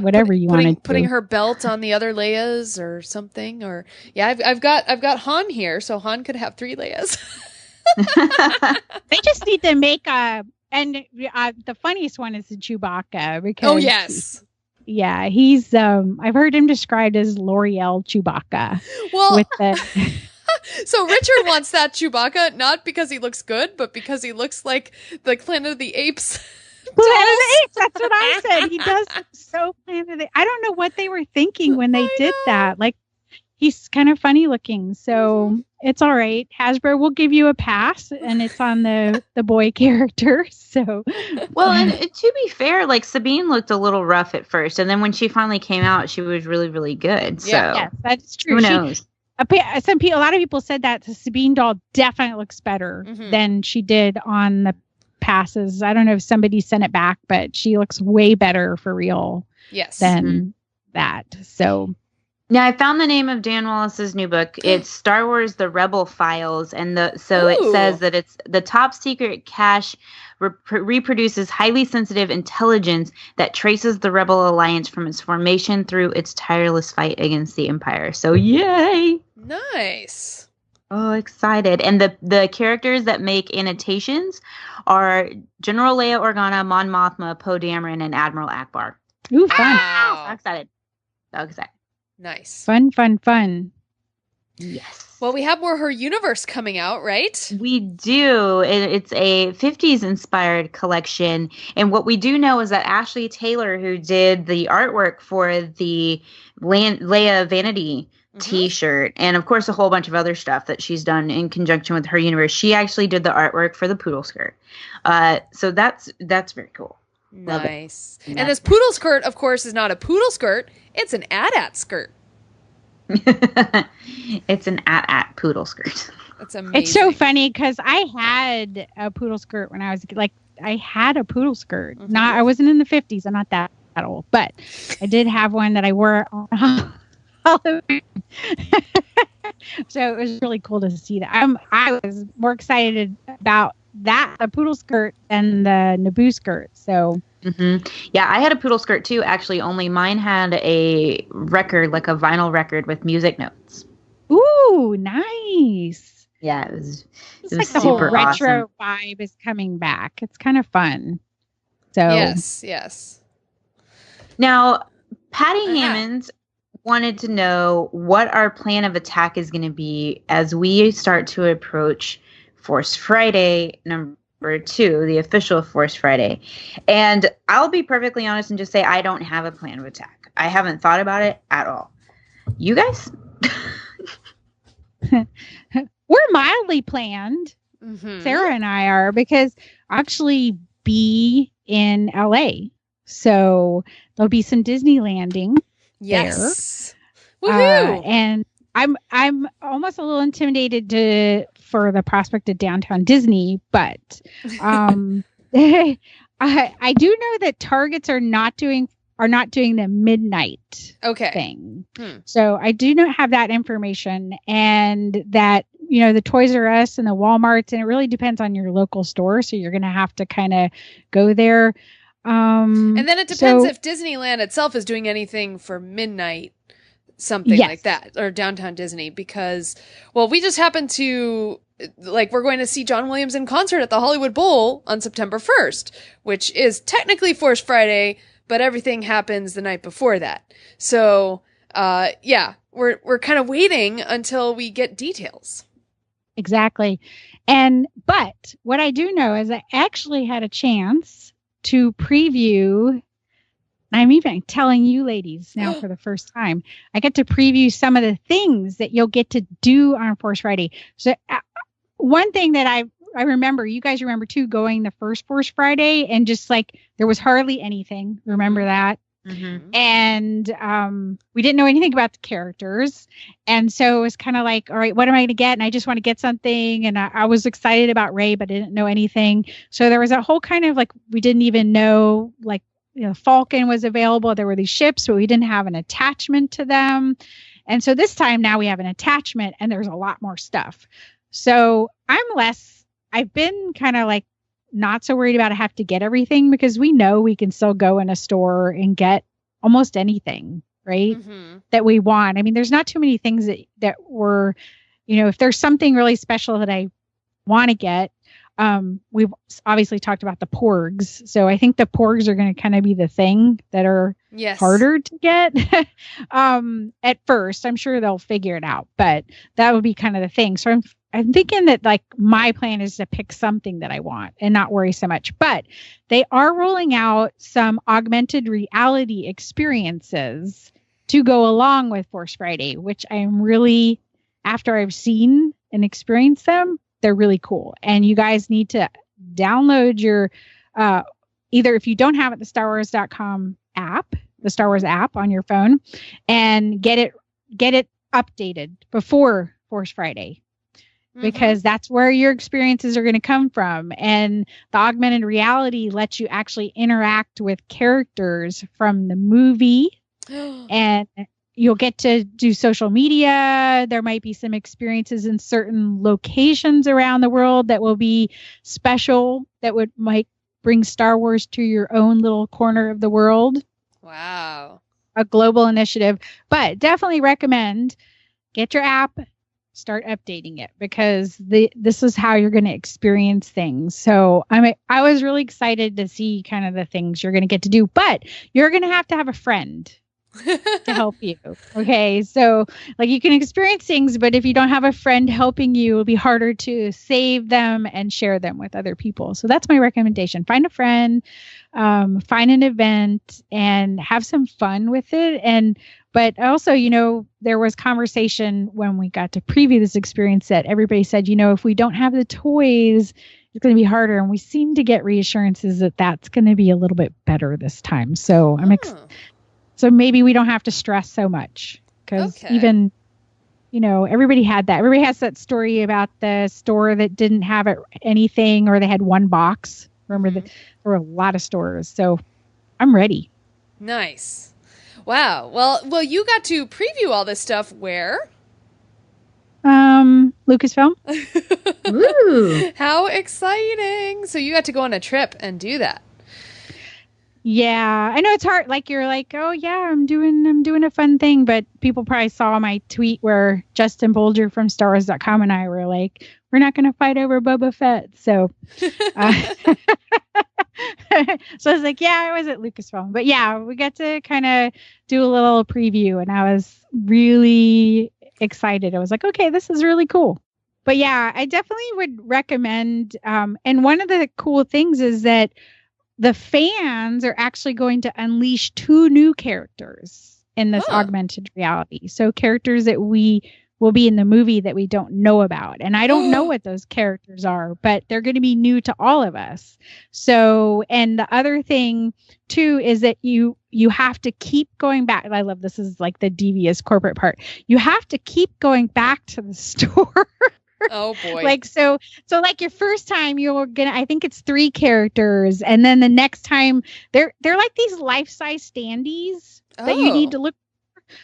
whatever you want to do. Putting her belt on the other Leias or something. Or I've got Han here, so Han could have 3 Leias. They just need to make and the funniest one is the Chewbacca, because he's I've heard him described as L'Oreal Chewbacca. Well, with the so Richard wants that Chewbacca, not because he looks good, but because he looks like the Planet of the Apes. Planet of the Apes, that's what I said. He does look so Planet of the I don't know what they were thinking when they did that. Like, he's kind of funny looking, so it's all right. Hasbro will give you a pass, and it's on the boy character. So, well, and to be fair, like Sabine looked a little rough at first, and then when she finally came out, she was really, really good. So, yes, that's true. Who knows? A lot of people said that the Sabine doll definitely looks better than she did on the passes. I don't know if somebody sent it back, but she looks way better for real. Yes, than that. So. Now, I found the name of Dan Wallace's new book. It's Star Wars: The Rebel Files, and it says that it's the top secret cache reproduces highly sensitive intelligence that traces the Rebel Alliance from its formation through its tireless fight against the Empire. So, yay! Nice. Oh, excited! And the characters that make annotations are General Leia Organa, Mon Mothma, Poe Dameron, and Admiral Akbar. Ooh, fun! Wow. So excited! So excited! Nice. Fun. Yes. Well, we have more Her Universe coming out, right? We do. It's a 50s inspired collection. And what we do know is that Ashley Taylor, who did the artwork for the Leia Vanity t-shirt, and of course a whole bunch of other stuff that she's done in conjunction with Her Universe, she actually did the artwork for the poodle skirt. So that's very cool. Nice. And this poodle skirt, of course, is not a poodle skirt. It's an AT-AT skirt. It's an AT-AT poodle skirt. That's amazing. It's so funny because I had a poodle skirt when I was like, I had a poodle skirt. Not, I wasn't in the 50s. I'm not that old, but I did have one that I wore on Halloween. So it was really cool to see that. I was more excited about that, the poodle skirt, and the Naboo skirt. So yeah, I had a poodle skirt too, actually, only mine had a record, like a vinyl record with music notes. Ooh, nice. Yeah, it was like the whole retro vibe is coming back. It's kind of fun. So yes. Now, Patty Hammond wanted to know what our plan of attack is going to be as we start to approach Force Friday number 2, the official Force Friday. And I'll be perfectly honest and just say I don't have a plan of attack. I haven't thought about it at all. You guys? We're mildly planned. Sarah and I are, because actually be in LA. So there'll be some Disney landing Yes. there. Woohoo! And I'm almost a little intimidated for the prospect of downtown Disney, but I do know that Targets are not doing the midnight thing. So I do not have that information, and that, you know, the Toys R Us and the Walmarts, and it really depends on your local store. So you're going to have to kind of go there. And then it depends if Disneyland itself is doing anything for midnight, something like that, or downtown Disney, because, well, we just happened to, like, we're going to see John Williams in concert at the Hollywood Bowl on September 1st, which is technically Force Friday, but everything happens the night before that. So, yeah, we're kind of waiting until we get details. Exactly. But what I do know is I actually had a chance to preview. I'm even telling you ladies now for the first time, I get to preview some of the things that you'll get to do on Force Friday. So one thing that I remember, you guys remember too, going the first Force Friday, and just like there was hardly anything. Remember that? And we didn't know anything about the characters. And so it was kind of like, all right, what am I going to get? And I just want to get something. And I was excited about Rey, but I didn't know anything. So there was a whole kind of like, we didn't even know, like, you know, Falcon was available. There were these ships, but we didn't have an attachment to them. And so this time now we have an attachment, and there's a lot more stuff. So I've been kind of like not so worried about I have to get everything, because we know we can still go in a store and get almost anything, right? That we want. I mean, there's not too many things that were, you know, if there's something really special that I want to get, we've obviously talked about the Porgs. So I think the Porgs are going to kind of be the thing that are harder to get at first. I'm sure they'll figure it out, but that would be kind of the thing. So I'm thinking that, like, my plan is to pick something that I want and not worry so much. But they are rolling out some augmented reality experiences to go along with Force Friday, which I am really, after I've seen and experienced them, they're really cool. And you guys need to download your, either if you don't have it, the StarWars.com app, the Star Wars app on your phone, and get it updated before Force Friday. Because that's where your experiences are going to come from. And the augmented reality lets you actually interact with characters from the movie. And you'll get to do social media. There might be some experiences in certain locations around the world that will be special, that might bring Star Wars to your own little corner of the world. Wow. A global initiative. But definitely recommend, get your app, start updating it, because this is how you're going to experience things. So I was really excited to see kind of the things you're going to get to do, but you're going to have a friend to help you. Okay. So, like, you can experience things, but if you don't have a friend helping you, it'll be harder to save them and share them with other people. So that's my recommendation. Find a friend, find an event, and have some fun with it. But also, you know, there was conversation when we got to preview this experience that everybody said, you know, if we don't have the toys, it's going to be harder. And we seem to get reassurances that that's going to be a little bit better this time. So so maybe we don't have to stress so much, because even, you know, everybody had that. Everybody has that story about the store that didn't have anything, or they had one box. Remember that there were a lot of stores. So I'm ready. Nice. Wow. Well, you got to preview all this stuff where? Lucasfilm. Ooh. How exciting. So you got to go on a trip and do that. Yeah, I know it's hard. Like, you're like, oh yeah, I'm doing a fun thing, but people probably saw my tweet where Justin Bolger from StarWars.com and I were like, we're not going to fight over Boba Fett. So, so I was like, yeah, I was at Lucasfilm, but yeah, we got to kind of do a little preview, and I was really excited. I was like, okay, this is really cool. But yeah, I definitely would recommend. And one of the cool things is that the fans are actually going to unleash 2 new characters in this augmented reality. So characters that we will be in the movie that we don't know about. And I don't know what those characters are, but they're going to be new to all of us. So, and the other thing too is that you have to keep going back. I love this is like the devious corporate part. You have to keep going back to the store. Oh boy. Like so like your first time you're gonna, I think it's 3 characters, and then the next time they're like these life-size standees that you need to look for.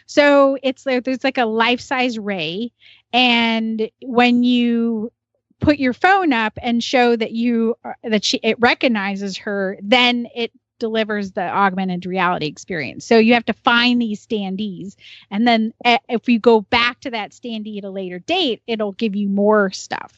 So it's like there's like a life-size Rey, and when you put your phone up and show that it recognizes her, then it delivers the augmented reality experience. So you have to find these standees, and then if you go back to that standee at a later date, it'll give you more stuff.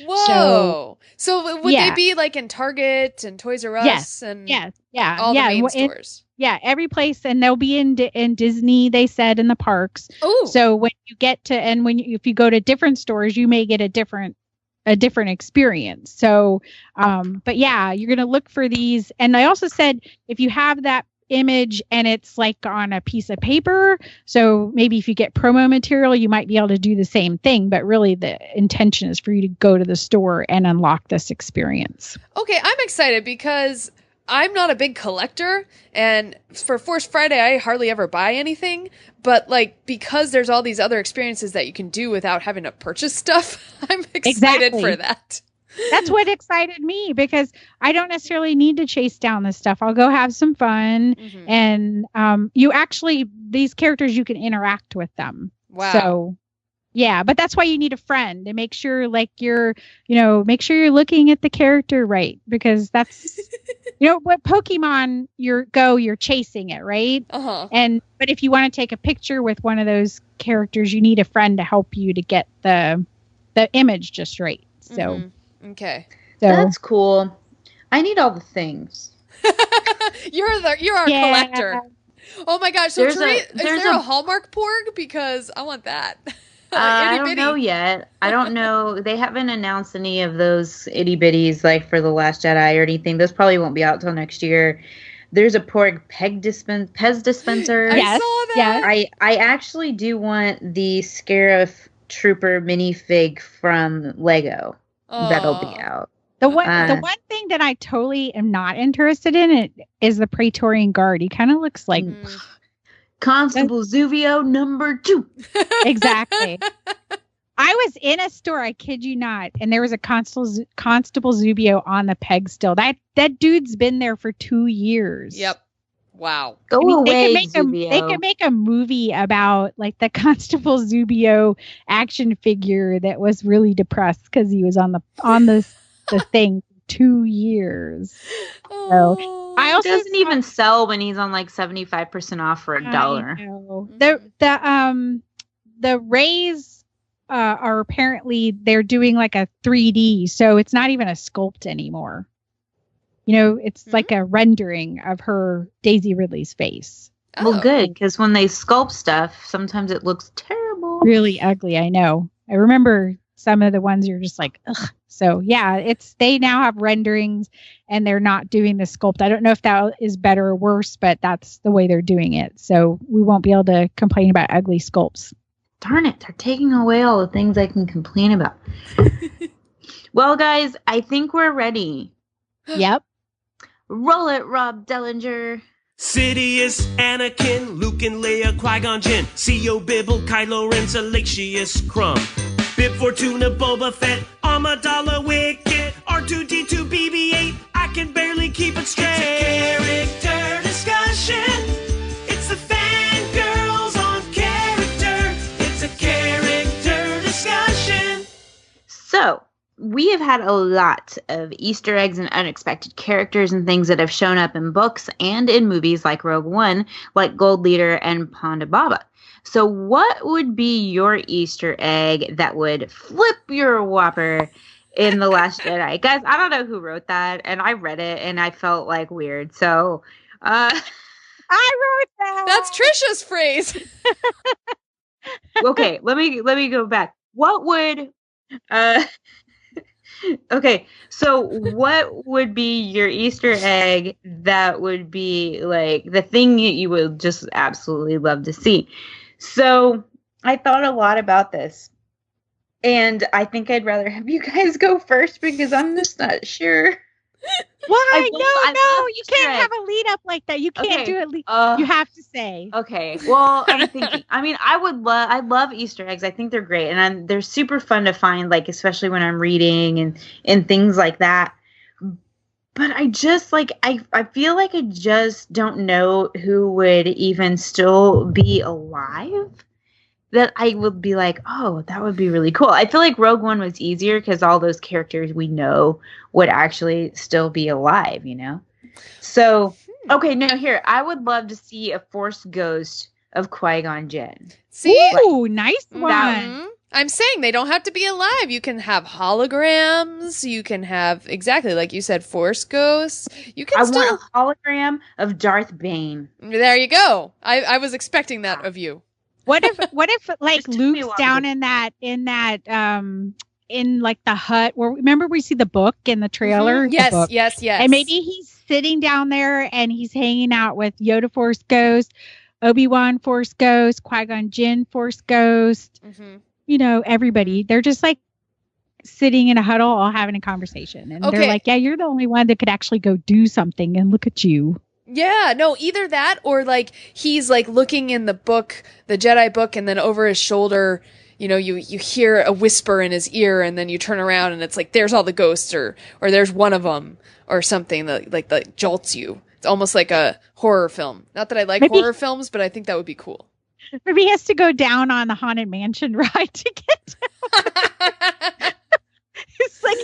Whoa! So would they be like in Target and Toys R Us and all the main stores? Every place, and they'll be in Disney. They said in the parks. Oh, so when you get to if you go to different stores, you may get a different experience. So, but yeah, you're going to look for these. And I also said, if you have that image and it's like on a piece of paper, so maybe if you get promo material, you might be able to do the same thing, but really the intention is for you to go to the store and unlock this experience. Okay. I'm excited because I'm not a big collector, and for Force Friday, I hardly ever buy anything. But like, because there's all these other experiences that you can do without having to purchase stuff, I'm excited for that. That's what excited me, because I don't necessarily need to chase down this stuff. I'll go have some fun, and these characters, you can interact with them. Wow. So yeah, but that's why you need a friend, and make sure make sure you're looking at the character right, because that's what Pokemon you're chasing it, right? But if you want to take a picture with one of those characters, you need a friend to help you to get the image just right. So okay, that's cool. I need all the things. You're our collector. Oh my gosh! So is there a Hallmark Porg? Because I want that. I don't know yet. I don't know. They haven't announced any of those itty bitties like for The Last Jedi or anything. Those probably won't be out till next year. There's a Porg Pez dispenser. I saw that. I actually do want the Scarif Trooper minifig from Lego. That'll be out. The one thing that I totally am not interested in is the Praetorian Guard. He kind of looks like Constable Zuvio #2. Exactly. I was in a store, I kid you not, and there was a Constable Zuvio on the peg still. That dude's been there for 2 years. Yep. Wow. Away, they could make a movie about like the Constable Zubio action figure that was really depressed because he was on the thing for 2 years. So I also doesn't even sell when he's on like 75% off for $1. The Rays are apparently they're doing like a 3D, so it's not even a sculpt anymore. It's like a rendering of her Daisy Ridley's face. Well, good, because when they sculpt stuff, sometimes it looks terrible. Really ugly, I know. I remember some of the ones you're just like, ugh. So yeah, they now have renderings and they're not doing the sculpt. I don't know if that is better or worse, but that's the way they're doing it. So we won't be able to complain about ugly sculpts. Darn it, they're taking away all the things I can complain about. Well, guys, I think we're ready. Yep. Roll it, Rob Dellinger. Sidious, Anakin, Luke and Leia, Qui-Gon Jinn, C.O. Bibble, Kylo Ren, Salacious Crumb, Bib Fortuna, Boba Fett, Amidala, Wicket, R2-D2, BB-8, I can barely keep it straight. It's a character discussion. It's the fangirls on character. It's a character discussion. So, we have had a lot of Easter eggs and unexpected characters and things that have shown up in books and in movies like Rogue One, like Gold Leader and Ponda Baba. So what would be your Easter egg that would flip your whopper in The Last Jedi? Guys, I don't know who wrote that, and I read it, and I felt like weird. So, I wrote that. That's Trisha's phrase. Okay, let me go back. What would Okay, so what would be your Easter egg that would be like the thing you would just absolutely love to see? So I thought a lot about this, and I think I'd rather have you guys go first because I'm just not sure. Why? No, you can't have a lead up like that. You can't do it. You have to say. Okay. Well, I'm thinking. I mean, I love Easter eggs. I think they're great, and they're super fun to find, like especially when I'm reading and things like that. But I just like I feel like I just don't know who would even still be alive. That I would be like, oh, that would be really cool. I feel like Rogue One was easier because all those characters we know would actually still be alive, you know? So, okay, no, here, I would love to see a Force ghost of Qui-Gon Jinn. See? Ooh, nice one. I'm saying they don't have to be alive. You can have holograms. You can have, exactly like you said, Force ghosts. You can want a hologram of Darth Bane. There you go. I was expecting that of you. What if like Luke's down in like the hut where remember we see the book in the trailer? Mm-hmm. Yes, the book. yes. And maybe he's sitting down there and he's hanging out with Yoda Force Ghost, Obi-Wan Force Ghost, Qui-Gon Jinn Force Ghost. Mm-hmm. You know, everybody. They're just like sitting in a huddle all having a conversation. And they're like, yeah, you're the only one that could actually go do something and look at you. Yeah, no, either that or like he's like looking in the book, the Jedi book, and then over his shoulder, you know, you hear a whisper in his ear, and then you turn around and it's like there's all the ghosts, or there's one of them, or something that jolts you. It's almost like a horror film. Not that I like horror films, but I think that would be cool. Maybe he has to go down on the Haunted Mansion ride to get down. It's like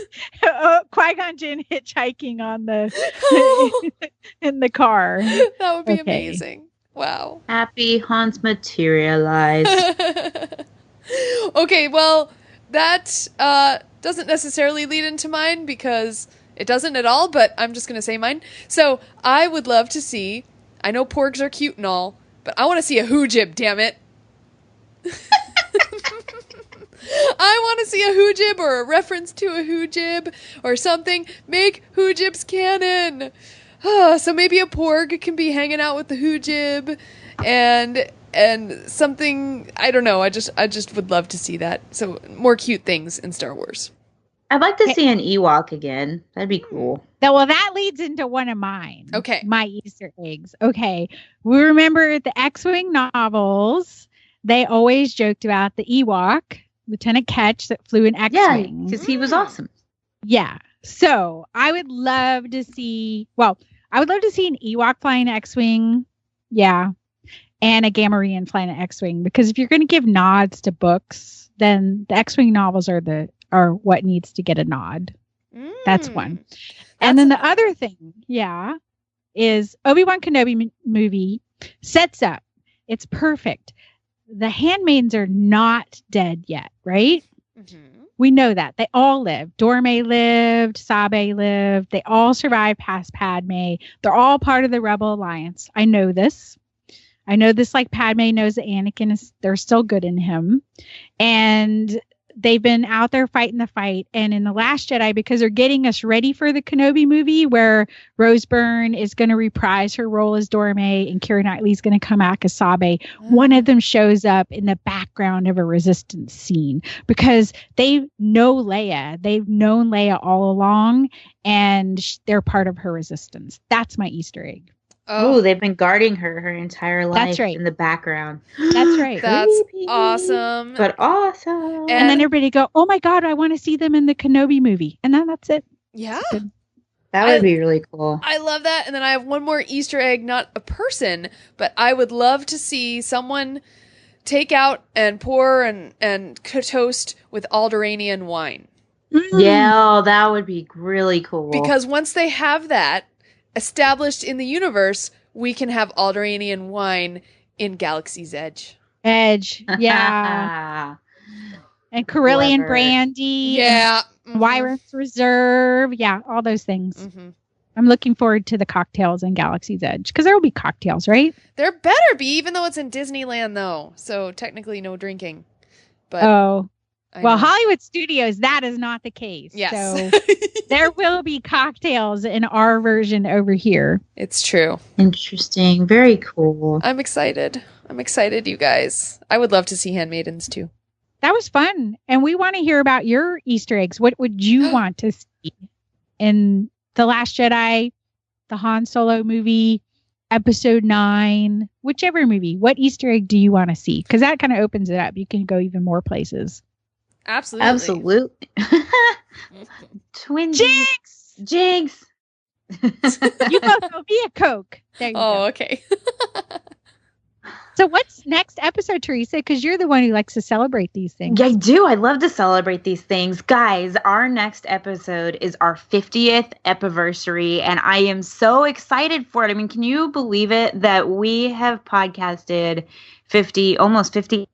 Qui-Gon Jinn hitchhiking on in the car. That would be amazing. Wow. Happy haunts materialize. Okay, well, that doesn't necessarily lead into mine because it doesn't at all, but I'm just going to say mine. So I would love to see, I know porgs are cute and all, but I want to see a hoojib, damn it. I want to see a hoojib or a reference to a hoojib or something. Make hoojibs canon. So maybe a porg can be hanging out with the hoojib and something, I don't know. I just would love to see that. So more cute things in Star Wars. I'd like to see an Ewok again. That'd be cool. Well, that leads into one of mine. Okay. My Easter eggs. Okay. We remember the X-Wing novels. They always joked about the Ewok, Lieutenant Ketch, that flew an X-Wing. Yeah, because he was awesome. Yeah. So I would love to see, an Ewok flying an X-Wing. Yeah. And a Gamorrean flying an X-Wing. Because if you're going to give nods to books, then the X-Wing novels are what needs to get a nod. That's one. And then the other thing, is Obi-Wan Kenobi movie sets up. It's perfect. The handmaidens are not dead yet, right? Mm-hmm. We know that. They all lived. Dorme lived. Sabe lived. They all survived past Padme. They're all part of the Rebel Alliance. I know this. Like Padme knows that Anakin they're still good in him. And they've been out there fighting the fight. And in The Last Jedi, because they're getting us ready for the Kenobi movie where Rose Byrne is going to reprise her role as Dorme and Keira Knightley is going to come back as Sabe, one of them shows up in the background of a Resistance scene because they know Leia. They've known Leia all along, and they're part of her Resistance. That's my Easter egg. Oh, they've been guarding her entire life. That's right. In the background. That's right. That's awesome. But awesome. And then everybody go, oh my God, I want to see them in the Kenobi movie. And then that's it. Yeah. That would be really cool. I love that. And then I have one more Easter egg, not a person, but I would love to see someone take out and pour and toast with Alderaanian wine. Yeah, that would be really cool. Because once they have that established in the universe, we can have Alderaanian wine in Galaxy's Edge. Yeah. And Carillion brandy. Yeah. Wyron's Reserve. Yeah, all those things. Mm-hmm. I'm looking forward to the cocktails in Galaxy's Edge because there will be cocktails, right? There better be, even though it's in Disneyland, though. So technically no drinking. But Well, Hollywood Studios, that is not the case. Yes. So there will be cocktails in our version over here. It's true. Interesting. Very cool. I'm excited. You guys. I would love to see Handmaidens too. That was fun. And we want to hear about your Easter eggs. What would you want to see in The Last Jedi, the Han Solo movie, Episode 9, whichever movie? What Easter egg do you want to see? Because that kind of opens it up. You can go even more places. Absolutely. Twin Jinx! You both owe me a Coke. There you go. Okay. So what's next episode, Teresa? Because you're the one who likes to celebrate these things. Yeah, I do. I love to celebrate these things. Guys, our next episode is our 50th anniversary, and I am so excited for it. I mean, can you believe it that we have podcasted almost 50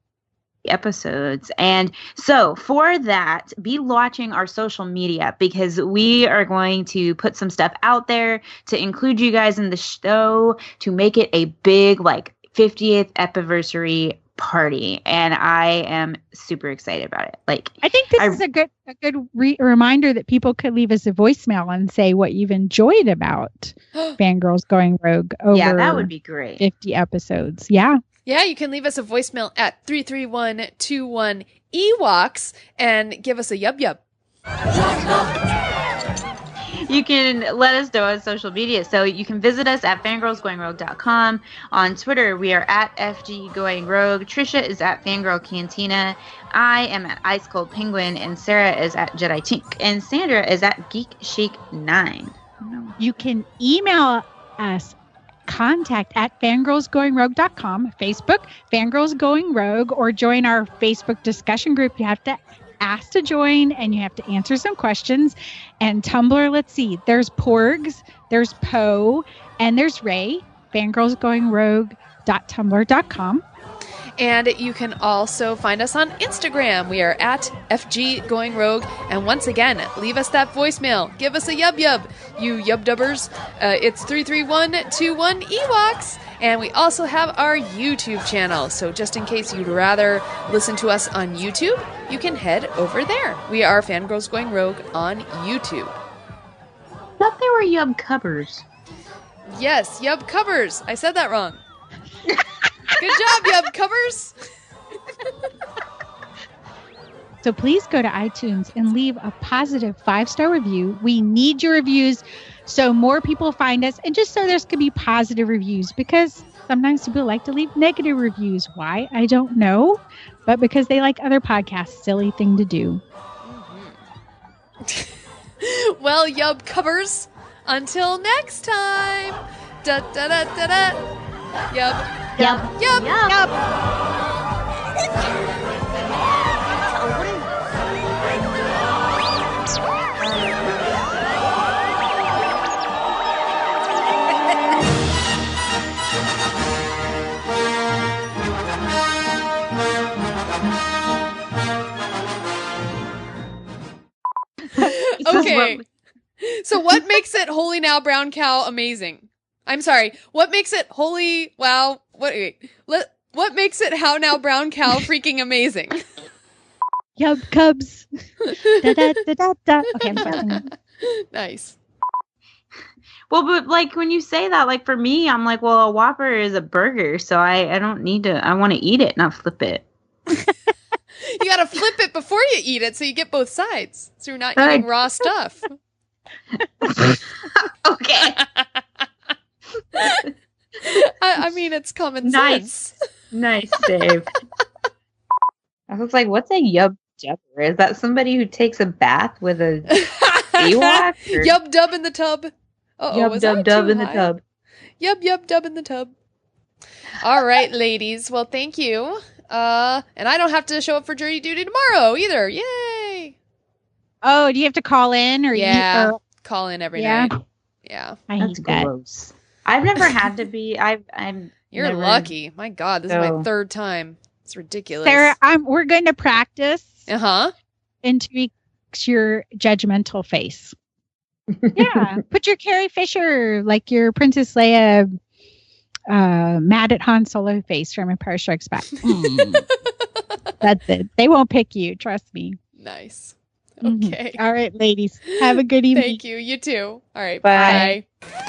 episodes? And so for that, be watching our social media, because we are going to put some stuff out there to include you guys in the show to make it a big, 50th anniversary party, and I am super excited about it. I think this is a good reminder that people could leave us a voicemail and say what you've enjoyed about Fangirls Going Rogue over that would be great. 50 episodes. Yeah, you can leave us a voicemail at 33121 Ewoks and give us a yub yub. You can let us know on social media. So you can visit us at fangirlsgoingrogue.com. On Twitter, we are at FGGoingRogue. Trisha is at Fangirl Cantina. I am at Ice Cold Penguin. And Sarah is at Jedi Tink. And Sandra is at Geek Shake 9. You can email us contact at fangirlsgoingrogue.com, Facebook, Fangirls Going Rogue, or join our Facebook discussion group. You have to ask to join and you have to answer some questions. And Tumblr, let's see, there's Porgs, there's Poe, and there's Ray, fangirlsgoingrogue.tumblr.com. And you can also find us on Instagram. We are at FG Going Rogue. And once again, leave us that voicemail. Give us a yub yub, you yub dubbers. It's 33121 Ewoks. And we also have our YouTube channel. So just in case you'd rather listen to us on YouTube, you can head over there. We are Fangirls Going Rogue on YouTube. I thought they were yub covers. Yes, yub covers. I said that wrong. Good job, yub covers. So please go to iTunes and leave a positive 5-star review. We need your reviews so more people find us, and just so there's going to be positive reviews, because sometimes people like to leave negative reviews. Why? I don't know, but because they like other podcasts. Silly thing to do. Mm-hmm. Well, yub covers, until next time. Da da da da da. Yub. Yub. Yub. Yub. Okay. So what makes it Holy Now Brown Cow amazing? I'm sorry. What makes it Holy Wow? What makes it How Now Brown Cow freaking amazing? Yub Cubs. Da, da, da, da, da. Okay, I'm sorry. Nice. Well, but when you say that, for me, I'm like, well, a Whopper is a burger, so I don't need to. I want to eat it, not flip it. You gotta flip it before you eat it, so you get both sides. So you're not eating raw stuff. Okay. I mean, it's common sense. Nice, Dave. I was like, what's a yub jubber? Is that somebody who takes a bath with a Ewok? Yub dub in the tub. Yub dub dub in the tub. Yub dub in the tub. All right, ladies. Well, thank you. And I don't have to show up for jury duty tomorrow either. Yay! Oh, do you have to call in or call in every night? Yeah, that's gross. I've never had to be. You're never... lucky. My God, this is my third time. It's ridiculous. Sarah, we're going to practice. And tweak your judgmental face. Yeah, put your Carrie Fisher, like your Princess Leia, mad at Han Solo face from Empire Strikes Back. That's it. They won't pick you. Trust me. Nice. Okay. All right, ladies. Have a good evening. Thank you. You too. All right. Bye. Bye.